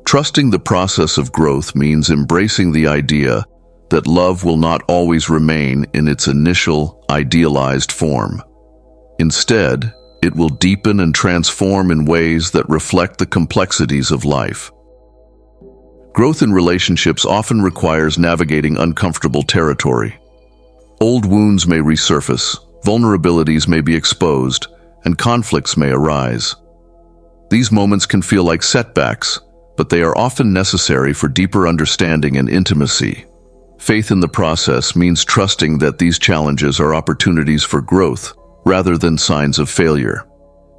Trusting the process of growth means embracing the idea that love will not always remain in its initial, idealized form. Instead, it will deepen and transform in ways that reflect the complexities of life. Growth in relationships often requires navigating uncomfortable territory. Old wounds may resurface, vulnerabilities may be exposed, and conflicts may arise. These moments can feel like setbacks, but they are often necessary for deeper understanding and intimacy. Faith in the process means trusting that these challenges are opportunities for growth, rather than signs of failure.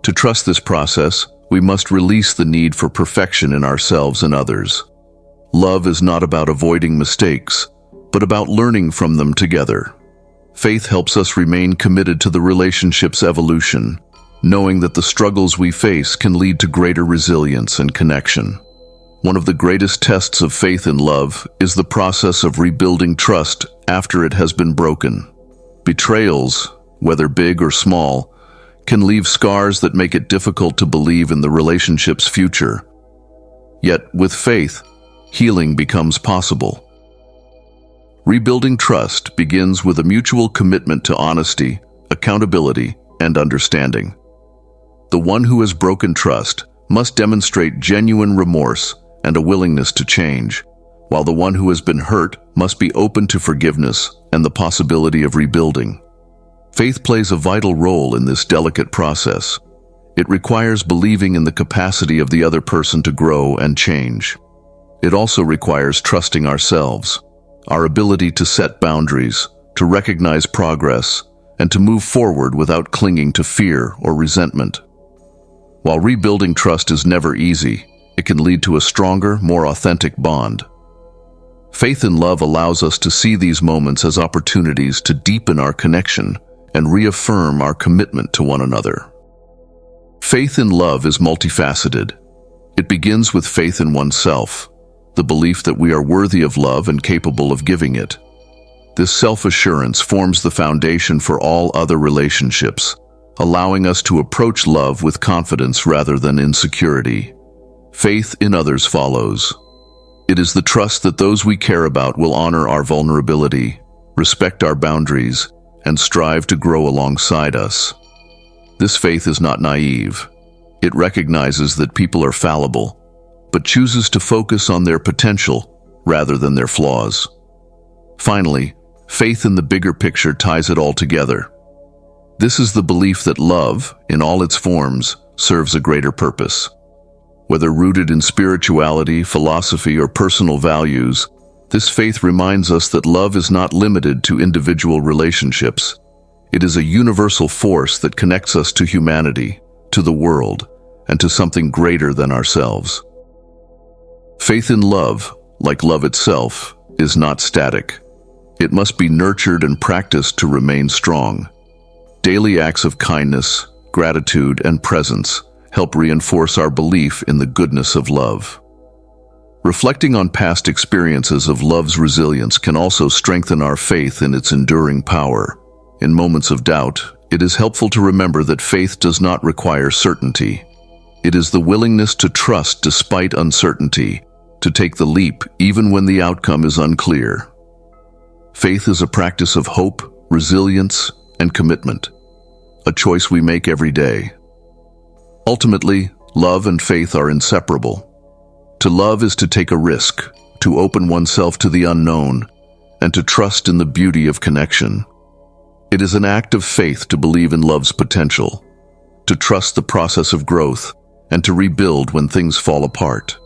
To trust this process, we must release the need for perfection in ourselves and others. Love is not about avoiding mistakes, but about learning from them together. Faith helps us remain committed to the relationship's evolution, knowing that the struggles we face can lead to greater resilience and connection. One of the greatest tests of faith in love is the process of rebuilding trust after it has been broken. Betrayals, whether big or small, can leave scars that make it difficult to believe in the relationship's future. Yet, with faith, healing becomes possible. Rebuilding trust begins with a mutual commitment to honesty, accountability, and understanding. The one who has broken trust must demonstrate genuine remorse and a willingness to change, while the one who has been hurt must be open to forgiveness and the possibility of rebuilding. Faith plays a vital role in this delicate process. It requires believing in the capacity of the other person to grow and change. It also requires trusting ourselves, our ability to set boundaries, to recognize progress, and to move forward without clinging to fear or resentment. While rebuilding trust is never easy, it can lead to a stronger, more authentic bond. Faith in love allows us to see these moments as opportunities to deepen our connection and reaffirm our commitment to one another. Faith in love is multifaceted. It begins with faith in oneself, the belief that we are worthy of love and capable of giving it. This self-assurance forms the foundation for all other relationships, allowing us to approach love with confidence rather than insecurity. Faith in others follows. It is the trust that those we care about will honor our vulnerability, respect our boundaries, and strive to grow alongside us. This faith is not naive. It recognizes that people are fallible, but chooses to focus on their potential rather than their flaws. Finally, faith in the bigger picture ties it all together. This is the belief that love, in all its forms, serves a greater purpose. Whether rooted in spirituality, philosophy, or personal values, this faith reminds us that love is not limited to individual relationships. It is a universal force that connects us to humanity, to the world, and to something greater than ourselves. Faith in love, like love itself, is not static. It must be nurtured and practiced to remain strong. Daily acts of kindness, gratitude, and presence help reinforce our belief in the goodness of love. Reflecting on past experiences of love's resilience can also strengthen our faith in its enduring power. In moments of doubt, it is helpful to remember that faith does not require certainty. It is the willingness to trust despite uncertainty, to take the leap even when the outcome is unclear. Faith is a practice of hope, resilience, and commitment, a choice we make every day. Ultimately, love and faith are inseparable. To love is to take a risk, to open oneself to the unknown, and to trust in the beauty of connection. It is an act of faith to believe in love's potential, to trust the process of growth, and to rebuild when things fall apart.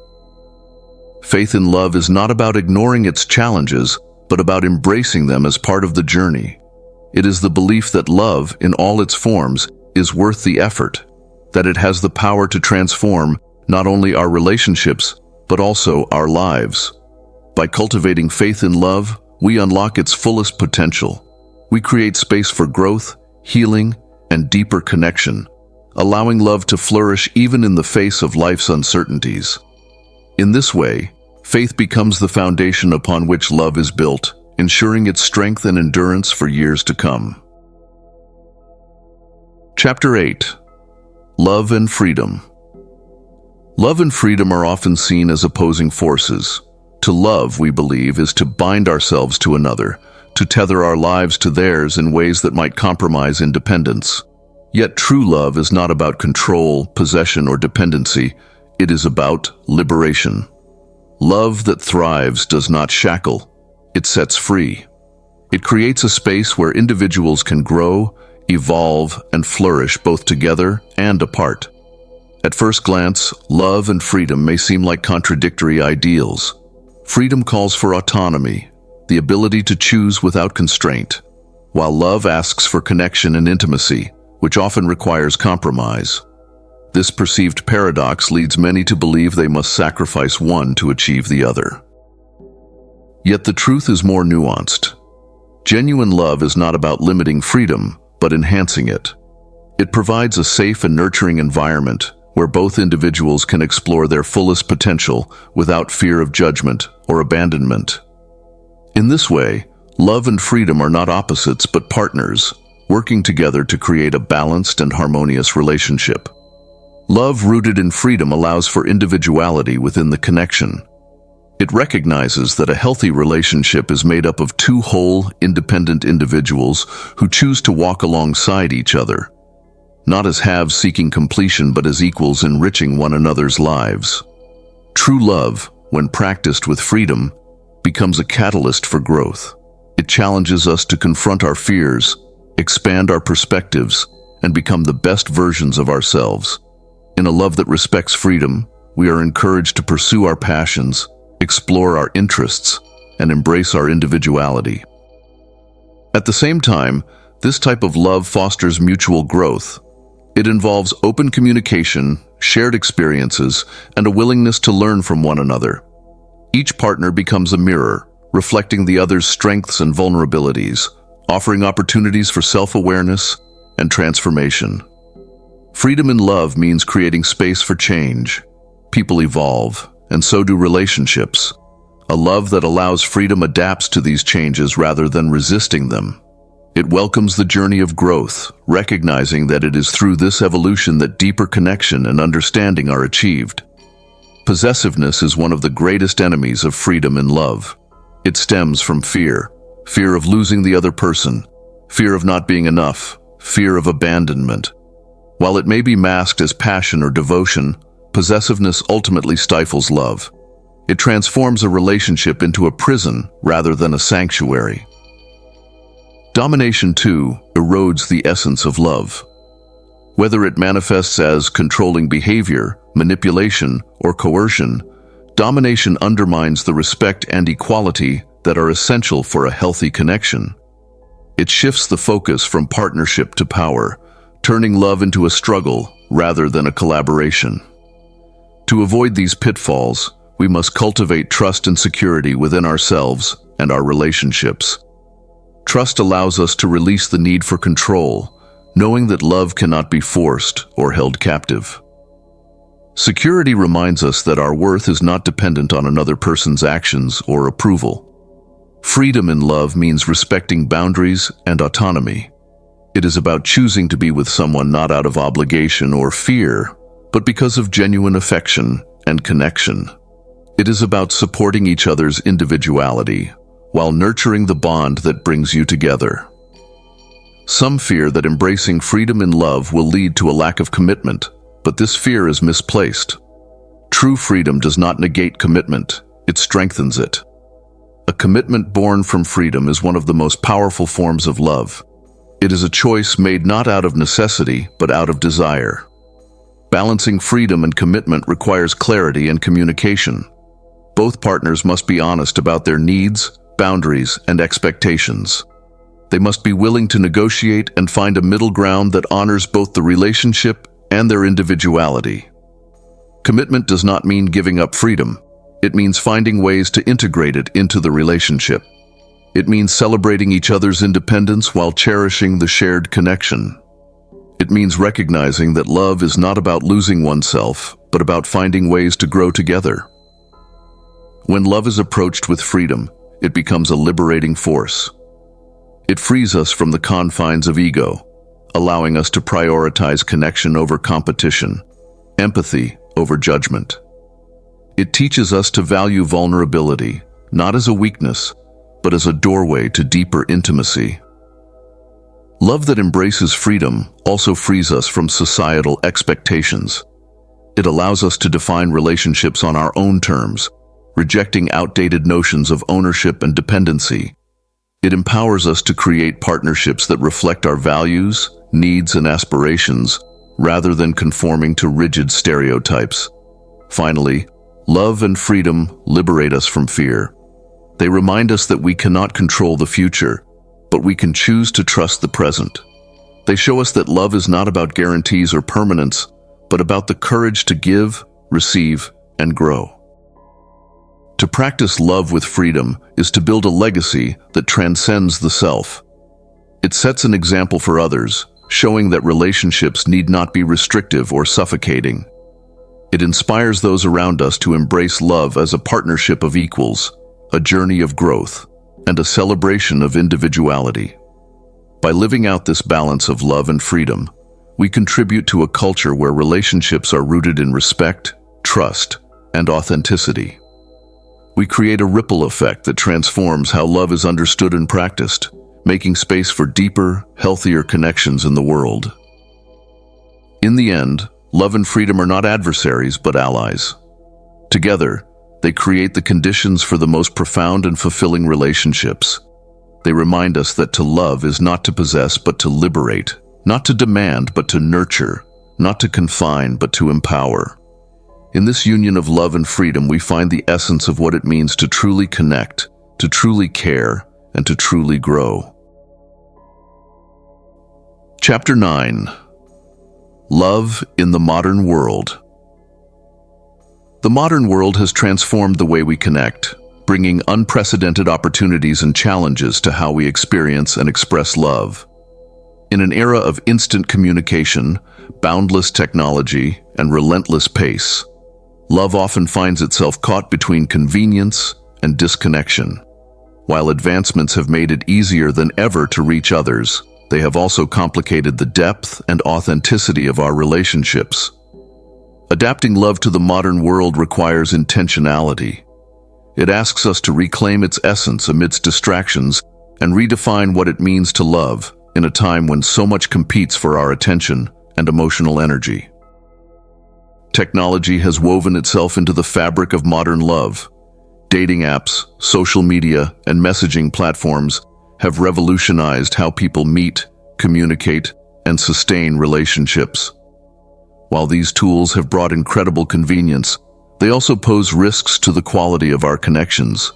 Faith in love is not about ignoring its challenges, but about embracing them as part of the journey. It is the belief that love, in all its forms, is worth the effort, that it has the power to transform not only our relationships, but also our lives. By cultivating faith in love, we unlock its fullest potential. We create space for growth, healing, and deeper connection, allowing love to flourish even in the face of life's uncertainties. In this way, faith becomes the foundation upon which love is built, ensuring its strength and endurance for years to come. Chapter 8. Love and Freedom. Love and freedom are often seen as opposing forces. To love, we believe, is to bind ourselves to another, to tether our lives to theirs in ways that might compromise independence. Yet true love is not about control, possession, or dependency. It is about liberation. Love that thrives does not shackle. It sets free. It creates a space where individuals can grow, evolve, and flourish both together and apart. At first glance, love and freedom may seem like contradictory ideals. Freedom calls for autonomy, the ability to choose without constraint, while love asks for connection and intimacy, which often requires compromise. This perceived paradox leads many to believe they must sacrifice one to achieve the other. Yet the truth is more nuanced. Genuine love is not about limiting freedom, but enhancing it. It provides a safe and nurturing environment where both individuals can explore their fullest potential without fear of judgment or abandonment. In this way, love and freedom are not opposites but partners, working together to create a balanced and harmonious relationship. Love rooted in freedom allows for individuality within the connection. It recognizes that a healthy relationship is made up of two whole, independent individuals who choose to walk alongside each other, not as halves seeking completion but as equals enriching one another's lives. True love, when practiced with freedom, becomes a catalyst for growth. It challenges us to confront our fears, expand our perspectives, and become the best versions of ourselves. In a love that respects freedom, we are encouraged to pursue our passions, explore our interests, and embrace our individuality. At the same time, this type of love fosters mutual growth. It involves open communication, shared experiences, and a willingness to learn from one another. Each partner becomes a mirror, reflecting the other's strengths and vulnerabilities, offering opportunities for self-awareness and transformation. Freedom in love means creating space for change. People evolve, and so do relationships. A love that allows freedom adapts to these changes rather than resisting them. It welcomes the journey of growth, recognizing that it is through this evolution that deeper connection and understanding are achieved. Possessiveness is one of the greatest enemies of freedom in love. It stems from fear of losing the other person, fear of not being enough, fear of abandonment. While it may be masked as passion or devotion, possessiveness ultimately stifles love. It transforms a relationship into a prison rather than a sanctuary. Domination, too, erodes the essence of love. Whether it manifests as controlling behavior, manipulation, or coercion, domination undermines the respect and equality that are essential for a healthy connection. It shifts the focus from partnership to power, turning love into a struggle rather than a collaboration. To avoid these pitfalls, we must cultivate trust and security within ourselves and our relationships. Trust allows us to release the need for control, knowing that love cannot be forced or held captive. Security reminds us that our worth is not dependent on another person's actions or approval. Freedom in love means respecting boundaries and autonomy. It is about choosing to be with someone not out of obligation or fear, but because of genuine affection and connection. It is about supporting each other's individuality, while nurturing the bond that brings you together. Some fear that embracing freedom in love will lead to a lack of commitment, but this fear is misplaced. True freedom does not negate commitment, it strengthens it. A commitment born from freedom is one of the most powerful forms of love. It is a choice made not out of necessity, but out of desire. Balancing freedom and commitment requires clarity and communication. Both partners must be honest about their needs, boundaries, and expectations. They must be willing to negotiate and find a middle ground that honors both the relationship and their individuality. Commitment does not mean giving up freedom. It means finding ways to integrate it into the relationship. It means celebrating each other's independence while cherishing the shared connection. It means recognizing that love is not about losing oneself, but about finding ways to grow together. When love is approached with freedom, it becomes a liberating force. It frees us from the confines of ego, allowing us to prioritize connection over competition, empathy over judgment. It teaches us to value vulnerability, not as a weakness, but as a doorway to deeper intimacy. Love that embraces freedom also frees us from societal expectations. It allows us to define relationships on our own terms, rejecting outdated notions of ownership and dependency. It empowers us to create partnerships that reflect our values, needs, and aspirations, rather than conforming to rigid stereotypes. Finally, love and freedom liberate us from fear. They remind us that we cannot control the future, but we can choose to trust the present. They show us that love is not about guarantees or permanence, but about the courage to give, receive, and grow. To practice love with freedom is to build a legacy that transcends the self. It sets an example for others, showing that relationships need not be restrictive or suffocating. It inspires those around us to embrace love as a partnership of equals, a journey of growth, and a celebration of individuality. By living out this balance of love and freedom, we contribute to a culture where relationships are rooted in respect, trust, and authenticity. We create a ripple effect that transforms how love is understood and practiced, making space for deeper, healthier connections in the world. In the end, love and freedom are not adversaries but allies. Together, they create the conditions for the most profound and fulfilling relationships. They remind us that to love is not to possess but to liberate, not to demand but to nurture, not to confine but to empower. In this union of love and freedom, we find the essence of what it means to truly connect, to truly care, and to truly grow. Chapter 9. Love in the Modern World. The modern world has transformed the way we connect, bringing unprecedented opportunities and challenges to how we experience and express love. In an era of instant communication, boundless technology, and relentless pace, love often finds itself caught between convenience and disconnection. While advancements have made it easier than ever to reach others, they have also complicated the depth and authenticity of our relationships. Adapting love to the modern world requires intentionality. It asks us to reclaim its essence amidst distractions and redefine what it means to love in a time when so much competes for our attention and emotional energy. Technology has woven itself into the fabric of modern love. Dating apps, social media, and messaging platforms have revolutionized how people meet, communicate, and sustain relationships. While these tools have brought incredible convenience, they also pose risks to the quality of our connections.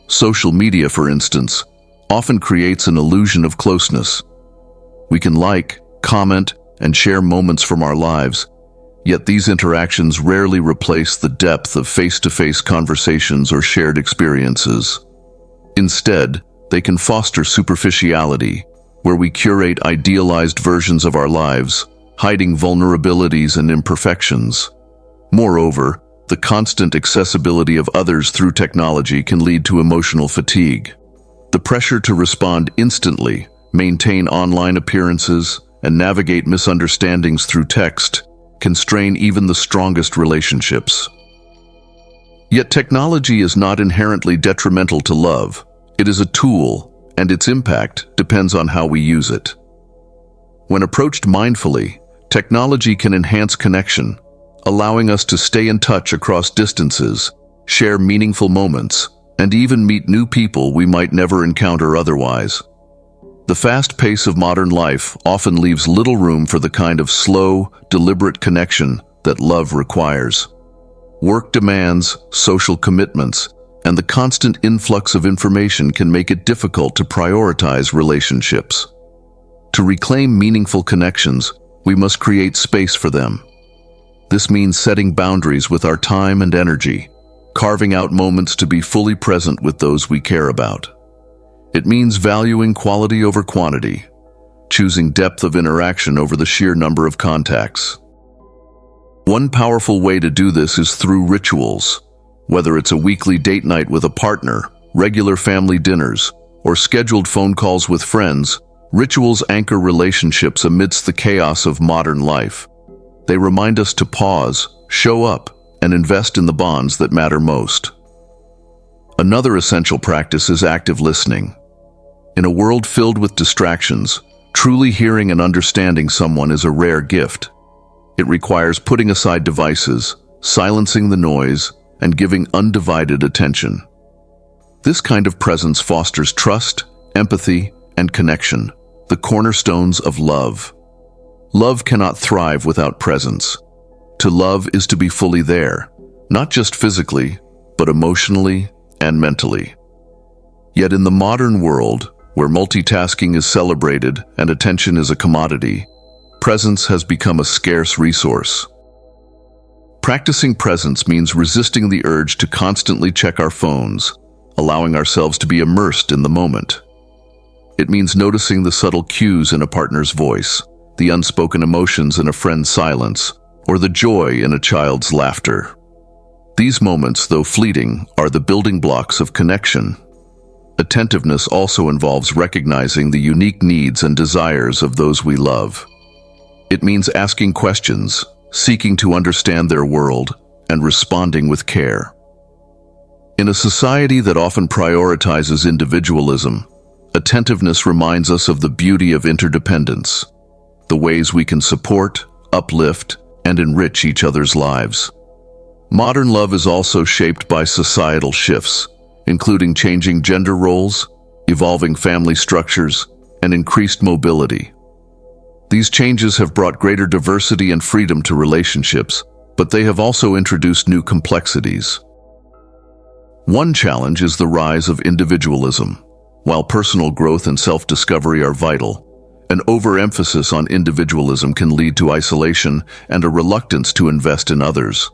Social media, for instance, often creates an illusion of closeness. We can like, comment, and share moments from our lives, yet these interactions rarely replace the depth of face-to-face conversations or shared experiences. Instead, they can foster superficiality, where we curate idealized versions of our lives, hiding vulnerabilities and imperfections. Moreover, the constant accessibility of others through technology can lead to emotional fatigue. The pressure to respond instantly, maintain online appearances, and navigate misunderstandings through text can strain even the strongest relationships. Yet technology is not inherently detrimental to love. It is a tool, and its impact depends on how we use it. When approached mindfully, technology can enhance connection, allowing us to stay in touch across distances, share meaningful moments, and even meet new people we might never encounter otherwise. The fast pace of modern life often leaves little room for the kind of slow, deliberate connection that love requires. Work demands, social commitments, and the constant influx of information can make it difficult to prioritize relationships. To reclaim meaningful connections, we must create space for them. This means setting boundaries with our time and energy, carving out moments to be fully present with those we care about. It means valuing quality over quantity, choosing depth of interaction over the sheer number of contacts. One powerful way to do this is through rituals. Whether it's a weekly date night with a partner, regular family dinners, or scheduled phone calls with friends, Rituals anchor relationships amidst the chaos of modern life. They remind us to pause, show up, and invest in the bonds that matter most. Another essential practice is active listening. In a world filled with distractions, truly hearing and understanding someone is a rare gift. It requires putting aside devices, silencing the noise, and giving undivided attention. This kind of presence fosters trust, empathy, and connection, the cornerstones of love. Love cannot thrive without presence. To love is to be fully there, not just physically, but emotionally and mentally. Yet in the modern world, where multitasking is celebrated and attention is a commodity, presence has become a scarce resource. Practicing presence means resisting the urge to constantly check our phones, allowing ourselves to be immersed in the moment. It means noticing the subtle cues in a partner's voice, the unspoken emotions in a friend's silence, or the joy in a child's laughter. These moments, though fleeting, are the building blocks of connection. Attentiveness also involves recognizing the unique needs and desires of those we love. It means asking questions, seeking to understand their world, and responding with care. In a society that often prioritizes individualism, attentiveness reminds us of the beauty of interdependence, the ways we can support, uplift, and enrich each other's lives. Modern love is also shaped by societal shifts, including changing gender roles, evolving family structures, and increased mobility. These changes have brought greater diversity and freedom to relationships, but they have also introduced new complexities. One challenge is the rise of individualism. While personal growth and self-discovery are vital, an overemphasis on individualism can lead to isolation and a reluctance to invest in others.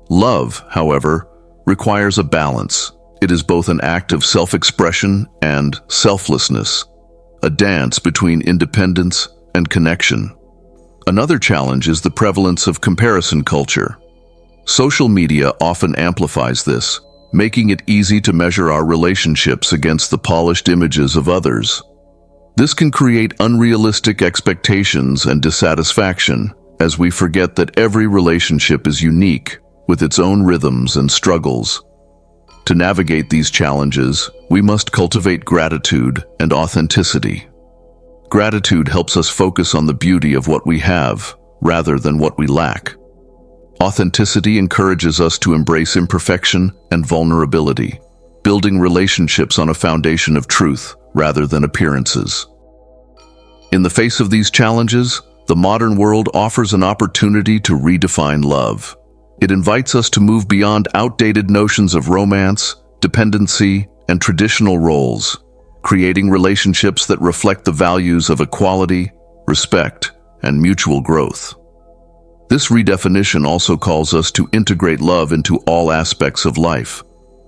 Love, however, requires a balance. It is both an act of self-expression and selflessness, a dance between independence and connection. Another challenge is the prevalence of comparison culture. Social media often amplifies this, making it easy to measure our relationships against the polished images of others. This can create unrealistic expectations and dissatisfaction, as we forget that every relationship is unique, with its own rhythms and struggles. To navigate these challenges, we must cultivate gratitude and authenticity. Gratitude helps us focus on the beauty of what we have, rather than what we lack. Authenticity encourages us to embrace imperfection and vulnerability, building relationships on a foundation of truth rather than appearances. In the face of these challenges, the modern world offers an opportunity to redefine love. It invites us to move beyond outdated notions of romance, dependency, and traditional roles, creating relationships that reflect the values of equality, respect, and mutual growth. This redefinition also calls us to integrate love into all aspects of life,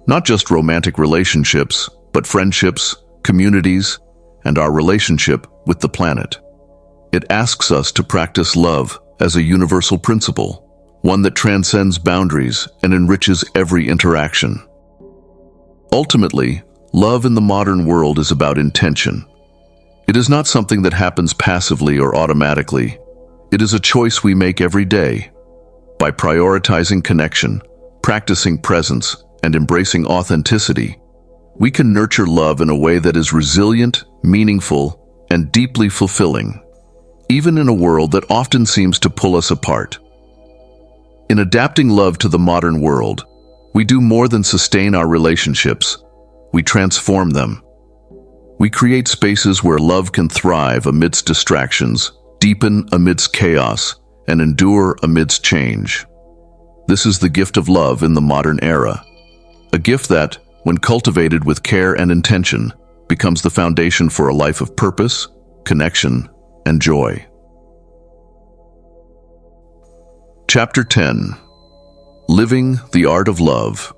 not just romantic relationships, but friendships, communities, and our relationship with the planet. It asks us to practice love as a universal principle, one that transcends boundaries and enriches every interaction. Ultimately, love in the modern world is about intention. It is not something that happens passively or automatically. It is a choice we make every day. By prioritizing connection, practicing presence, and embracing authenticity, we can nurture love in a way that is resilient, meaningful, and deeply fulfilling, even in a world that often seems to pull us apart. In adapting love to the modern world, we do more than sustain our relationships. We transform them. We create spaces where love can thrive amidst distractions, deepen amidst chaos, and endure amidst change. This is the gift of love in the modern era. A gift that, when cultivated with care and intention, becomes the foundation for a life of purpose, connection, and joy. Chapter 10. Living the Art of Love.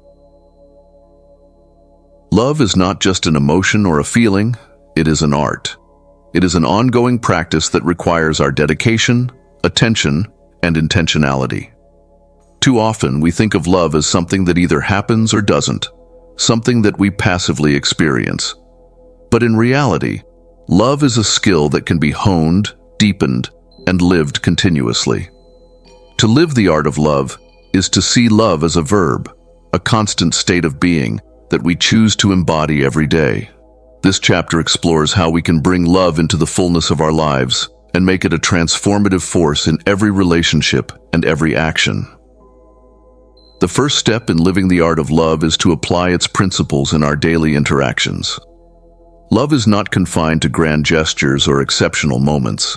Love is not just an emotion or a feeling, it is an art. It is an ongoing practice that requires our dedication, attention, and intentionality. Too often, we think of love as something that either happens or doesn't, something that we passively experience. But in reality, Love is a skill that can be honed, deepened, and lived continuously. To live the art of love is to see love as a verb, a constant state of being that we choose to embody every day. This chapter explores how we can bring love into the fullness of our lives and make it a transformative force in every relationship and every action. The first step in living the art of love is to apply its principles in our daily interactions. Love is not confined to grand gestures or exceptional moments.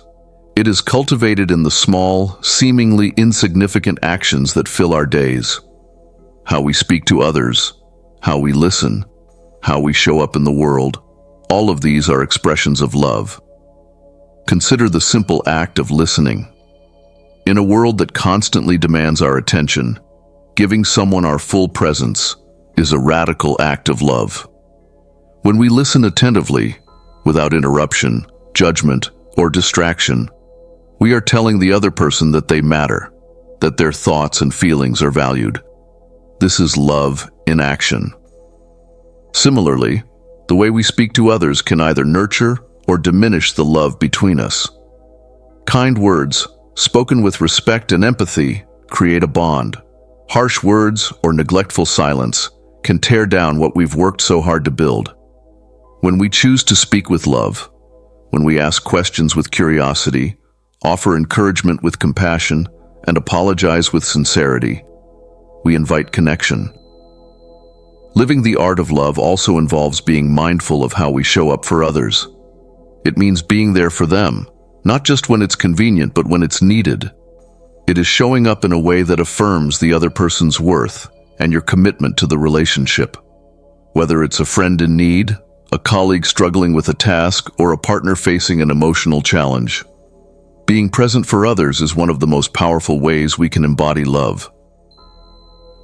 It is cultivated in the small, seemingly insignificant actions that fill our days. How we speak to others, how we listen, how we show up in the world, all of these are expressions of love. Consider the simple act of listening. In a world that constantly demands our attention, giving someone our full presence is a radical act of love. When we listen attentively, without interruption, judgment, or distraction, we are telling the other person that they matter, that their thoughts and feelings are valued. This is love in action. Similarly, the way we speak to others can either nurture or diminish the love between us. Kind words, spoken with respect and empathy, create a bond. Harsh words or neglectful silence can tear down what we've worked so hard to build. When we choose to speak with love, when we ask questions with curiosity, offer encouragement with compassion, and apologize with sincerity, we invite connection. Living the art of love also involves being mindful of how we show up for others. It means being there for them, not just when it's convenient, but when it's needed. It is showing up in a way that affirms the other person's worth and your commitment to the relationship. Whether it's a friend in need, a colleague struggling with a task, or a partner facing an emotional challenge, being present for others is one of the most powerful ways we can embody love.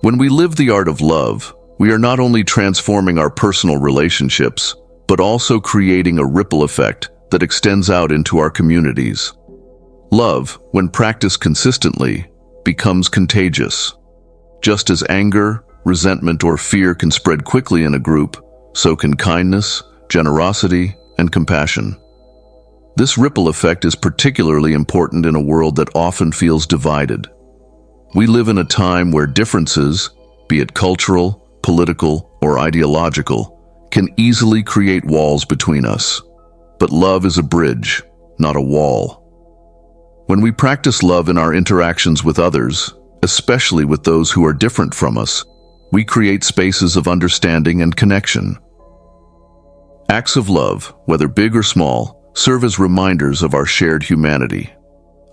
When we live the art of love, we are not only transforming our personal relationships, but also creating a ripple effect that extends out into our communities. Love, when practiced consistently, becomes contagious. Just as anger, resentment, or fear can spread quickly in a group, so can kindness, generosity, and compassion. This ripple effect is particularly important in a world that often feels divided. We live in a time where differences, be it cultural, political, or ideological, can easily create walls between us. But love is a bridge, not a wall. When we practice love in our interactions with others, especially with those who are different from us, we create spaces of understanding and connection. Acts of love, whether big or small, serve as reminders of our shared humanity.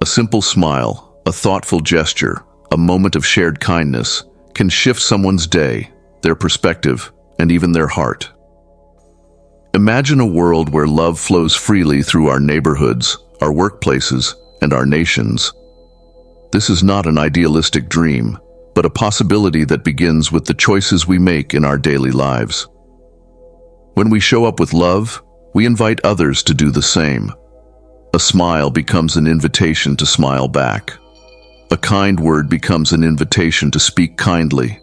A simple smile, a thoughtful gesture, a moment of shared kindness can shift someone's day, their perspective, and even their heart. Imagine a world where love flows freely through our neighborhoods, our workplaces, and our nations. This is not an idealistic dream, but a possibility that begins with the choices we make in our daily lives. When we show up with love, we invite others to do the same. A smile becomes an invitation to smile back. A kind word becomes an invitation to speak kindly.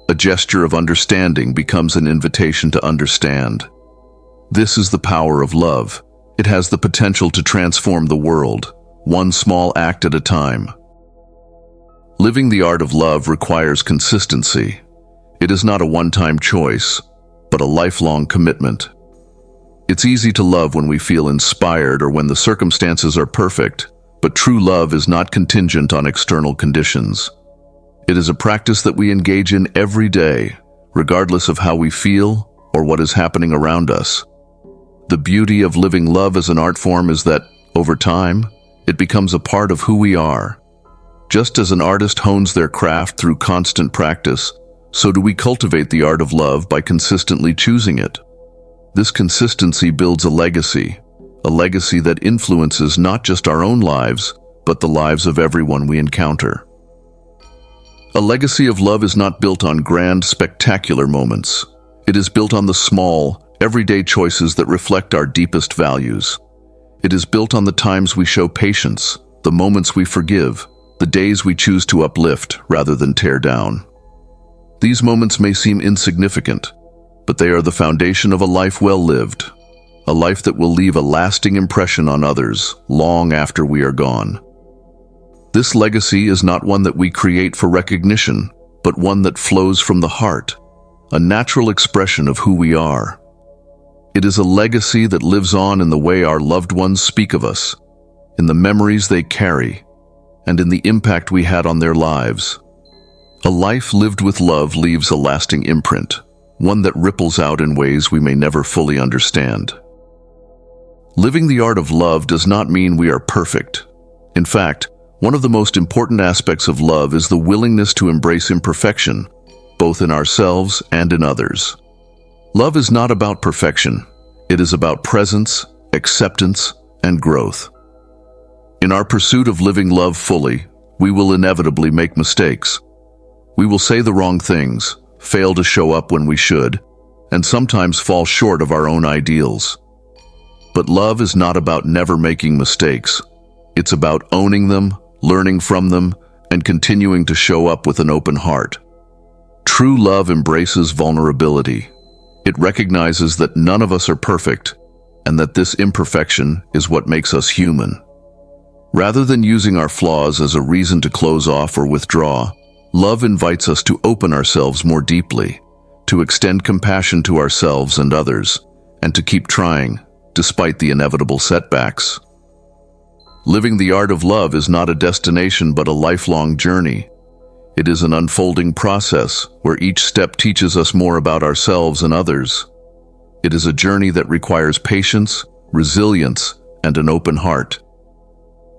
A gesture of understanding becomes an invitation to understand. This is the power of love. It has the potential to transform the world, one small act at a time. Living the art of love requires consistency. It is not a one-time choice, but a lifelong commitment. It's easy to love when we feel inspired or when the circumstances are perfect, but true love is not contingent on external conditions. It is a practice that we engage in every day, regardless of how we feel or what is happening around us. The beauty of living love as an art form is that, over time, it becomes a part of who we are. Just as an artist hones their craft through constant practice, so do we cultivate the art of love by consistently choosing it. This consistency builds a legacy that influences not just our own lives, but the lives of everyone we encounter. A legacy of love is not built on grand, spectacular moments. It is built on the small, everyday choices that reflect our deepest values. It is built on the times we show patience, the moments we forgive, the days we choose to uplift rather than tear down. These moments may seem insignificant, but they are the foundation of a life well lived, a life that will leave a lasting impression on others long after we are gone. This legacy is not one that we create for recognition, but one that flows from the heart, a natural expression of who we are. It is a legacy that lives on in the way our loved ones speak of us, in the memories they carry, and in the impact we had on their lives. A life lived with love leaves a lasting imprint, one that ripples out in ways we may never fully understand. Living the art of love does not mean we are perfect. In fact, one of the most important aspects of love is the willingness to embrace imperfection, both in ourselves and in others. Love is not about perfection. It is about presence, acceptance, and growth. In our pursuit of living love fully, we will inevitably make mistakes. We will say the wrong things, fail to show up when we should, and sometimes fall short of our own ideals. But love is not about never making mistakes. It's about owning them, learning from them, and continuing to show up with an open heart. True love embraces vulnerability. It recognizes that none of us are perfect, and that this imperfection is what makes us human. Rather than using our flaws as a reason to close off or withdraw, love invites us to open ourselves more deeply, to extend compassion to ourselves and others, and to keep trying, despite the inevitable setbacks. Living the art of love is not a destination but a lifelong journey. It is an unfolding process where each step teaches us more about ourselves and others. It is a journey that requires patience, resilience, and an open heart.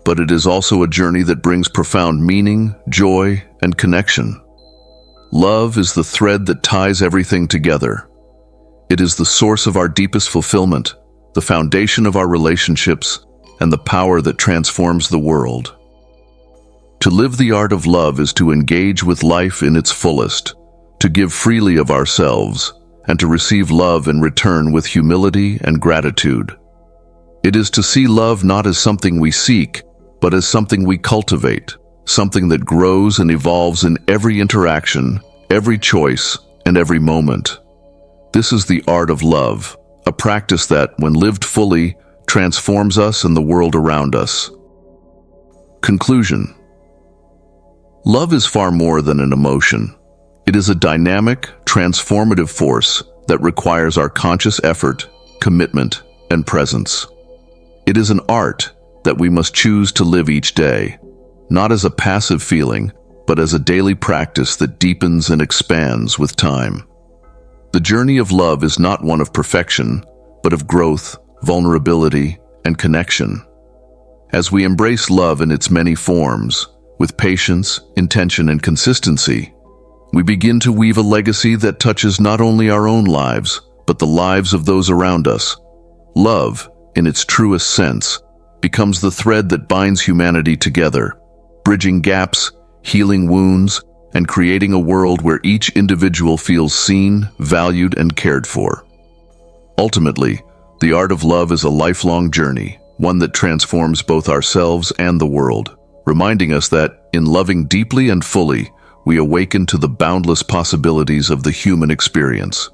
But it is also a journey that brings profound meaning, joy, and connection. Love is the thread that ties everything together. It is the source of our deepest fulfillment, the foundation of our relationships, and the power that transforms the world. To live the art of love is to engage with life in its fullest, to give freely of ourselves, and to receive love in return with humility and gratitude. It is to see love not as something we seek, but as something we cultivate, something that grows and evolves in every interaction, every choice, and every moment. This is the art of love, a practice that, when lived fully, transforms us and the world around us. Conclusion. Love is far more than an emotion. It is a dynamic, transformative force that requires our conscious effort, commitment, and presence. It is an art that we must choose to live each day, not as a passive feeling, but as a daily practice that deepens and expands with time. The journey of love is not one of perfection, but of growth, vulnerability, and connection. As we embrace love in its many forms, with patience, intention, and consistency, we begin to weave a legacy that touches not only our own lives, but the lives of those around us. Love, in its truest sense, becomes the thread that binds humanity together, bridging gaps, healing wounds, and creating a world where each individual feels seen, valued, and cared for. Ultimately, the art of love is a lifelong journey, one that transforms both ourselves and the world, reminding us that, in loving deeply and fully, we awaken to the boundless possibilities of the human experience.